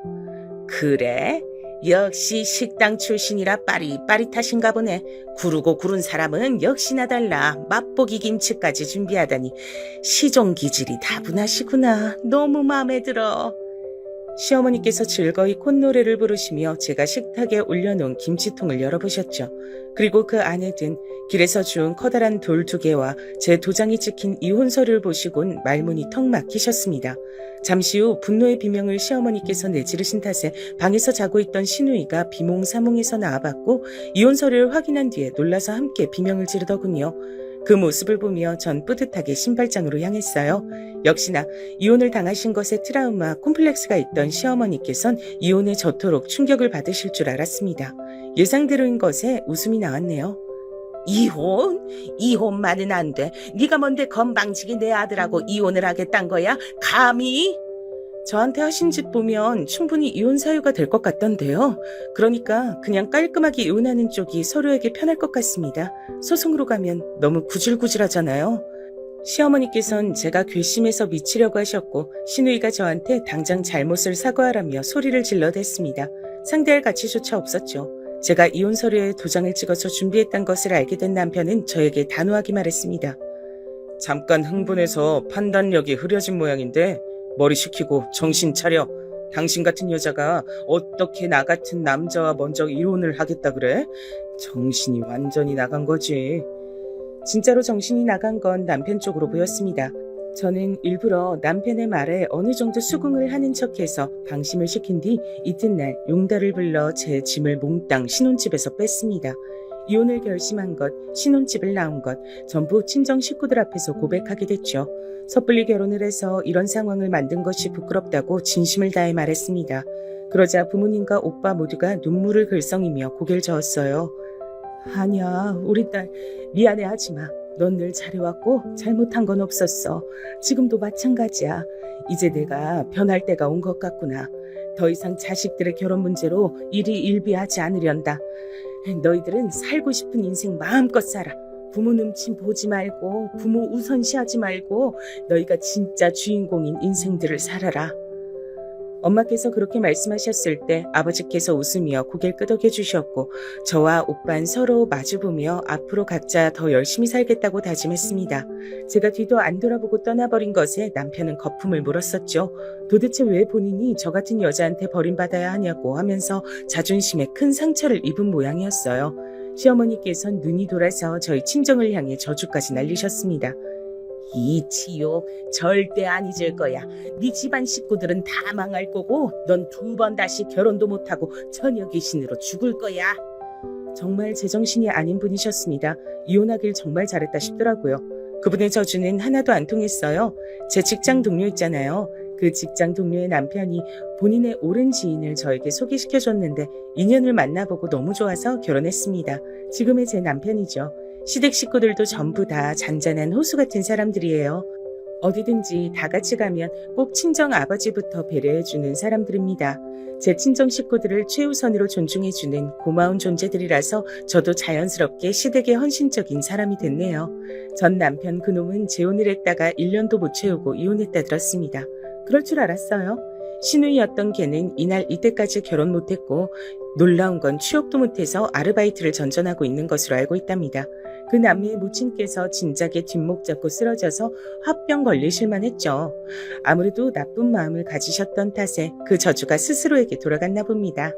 그래? 역시 식당 출신이라 빠릿빠릿하신가 보네. 구르고 구른 사람은 역시나 달라. 맛보기 김치까지 준비하다니 시종 기질이 다분하시구나. 너무 마음에 들어. 시어머니께서 즐거이 콧노래를 부르시며 제가 식탁에 올려놓은 김치통을 열어보셨죠. 그리고 그 안에 든 길에서 주운 커다란 돌 2개와 제 도장이 찍힌 이혼 서류를 보시곤 말문이 턱 막히셨습니다. 잠시 후 분노의 비명을 시어머니께서 내지르신 탓에 방에서 자고 있던 시누이가 비몽사몽해서 나와봤고 이혼 서류를 확인한 뒤에 놀라서 함께 비명을 지르더군요. 그 모습을 보며 전 뿌듯하게 신발장으로 향했어요. 역시나 이혼을 당하신 것에 트라우마, 콤플렉스가 있던 시어머니께선 이혼에 저토록 충격을 받으실 줄 알았습니다. 예상대로인 것에 웃음이 나왔네요. 이혼? 이혼만은 안 돼. 네가 뭔데 건방지게 내 아들하고 이혼을 하겠단 거야? 감히? 저한테 하신 짓 보면 충분히 이혼 사유가 될 것 같던데요. 그러니까 그냥 깔끔하게 이혼하는 쪽이 서로에게 편할 것 같습니다. 소송으로 가면 너무 구질구질하잖아요. 시어머니께선 제가 괘씸해서 미치려고 하셨고 시누이가 저한테 당장 잘못을 사과하라며 소리를 질러댔습니다. 상대할 가치조차 없었죠. 제가 이혼 서류에 도장을 찍어서 준비했던 것을 알게 된 남편은 저에게 단호하게 말했습니다. 잠깐 흥분해서 판단력이 흐려진 모양인데 머리 식히고 정신 차려. 당신 같은 여자가 어떻게 나 같은 남자와 먼저 이혼을 하겠다 그래? 정신이 완전히 나간 거지. 진짜로 정신이 나간 건 남편 쪽으로 보였습니다. 저는 일부러 남편의 말에 어느 정도 수긍을 하는 척해서 방심을 시킨 뒤 이튿날 용달을 불러 제 짐을 몽땅 신혼집에서 뺐습니다. 이혼을 결심한 것, 신혼집을 나온 것, 전부 친정 식구들 앞에서 고백하게 됐죠. 섣불리 결혼을 해서 이런 상황을 만든 것이 부끄럽다고 진심을 다해 말했습니다. 그러자 부모님과 오빠 모두가 눈물을 글썽이며 고개를 저었어요. 아니야, 우리 딸 미안해하지 마. 넌 늘 잘해왔고 잘못한 건 없었어. 지금도 마찬가지야. 이제 내가 변할 때가 온 것 같구나. 더 이상 자식들의 결혼 문제로 일이 일비하지 않으련다. 너희들은 살고 싶은 인생 마음껏 살아. 부모 눈치 보지 말고 부모 우선시하지 말고 너희가 진짜 주인공인 인생들을 살아라. 엄마께서 그렇게 말씀하셨을 때 아버지께서 웃으며 고개를 끄덕여 주셨고 저와 오빠는 서로 마주보며 앞으로 각자 더 열심히 살겠다고 다짐했습니다. 제가 뒤도 안 돌아보고 떠나버린 것에 남편은 거품을 물었었죠. 도대체 왜 본인이 저 같은 여자한테 버림받아야 하냐고 하면서 자존심에 큰 상처를 입은 모양이었어요. 시어머니께선 눈이 돌아서 저희 친정을 향해 저주까지 날리셨습니다. 이 지옥 절대 안 잊을 거야. 네 집안 식구들은 다 망할 거고 넌 2번 다시 결혼도 못하고 처녀 귀신으로 죽을 거야. 정말 제정신이 아닌 분이셨습니다. 이혼하길 정말 잘했다 싶더라고요. 그분의 저주는 하나도 안 통했어요. 제 직장 동료 있잖아요. 그 직장 동료의 남편이 본인의 오랜 지인을 저에게 소개시켜줬는데 인연을 만나보고 너무 좋아서 결혼했습니다. 지금의 제 남편이죠. 시댁 식구들도 전부 다 잔잔한 호수 같은 사람들이에요. 어디든지 다 같이 가면 꼭 친정 아버지부터 배려해주는 사람들입니다. 제 친정 식구들을 최우선으로 존중해주는 고마운 존재들이라서 저도 자연스럽게 시댁에 헌신적인 사람이 됐네요. 전 남편 그놈은 재혼을 했다가 1년도 못 채우고 이혼했다 들었습니다. 그럴 줄 알았어요. 신우이였던 걔는 이날 이때까지 결혼 못했고 놀라운 건 취업도 못해서 아르바이트를 전전하고 있는 것으로 알고 있답니다. 그 남매의 모친께서 진작에 뒷목 잡고 쓰러져서 화병 걸리실만 했죠. 아무래도 나쁜 마음을 가지셨던 탓에 그 저주가 스스로에게 돌아갔나 봅니다.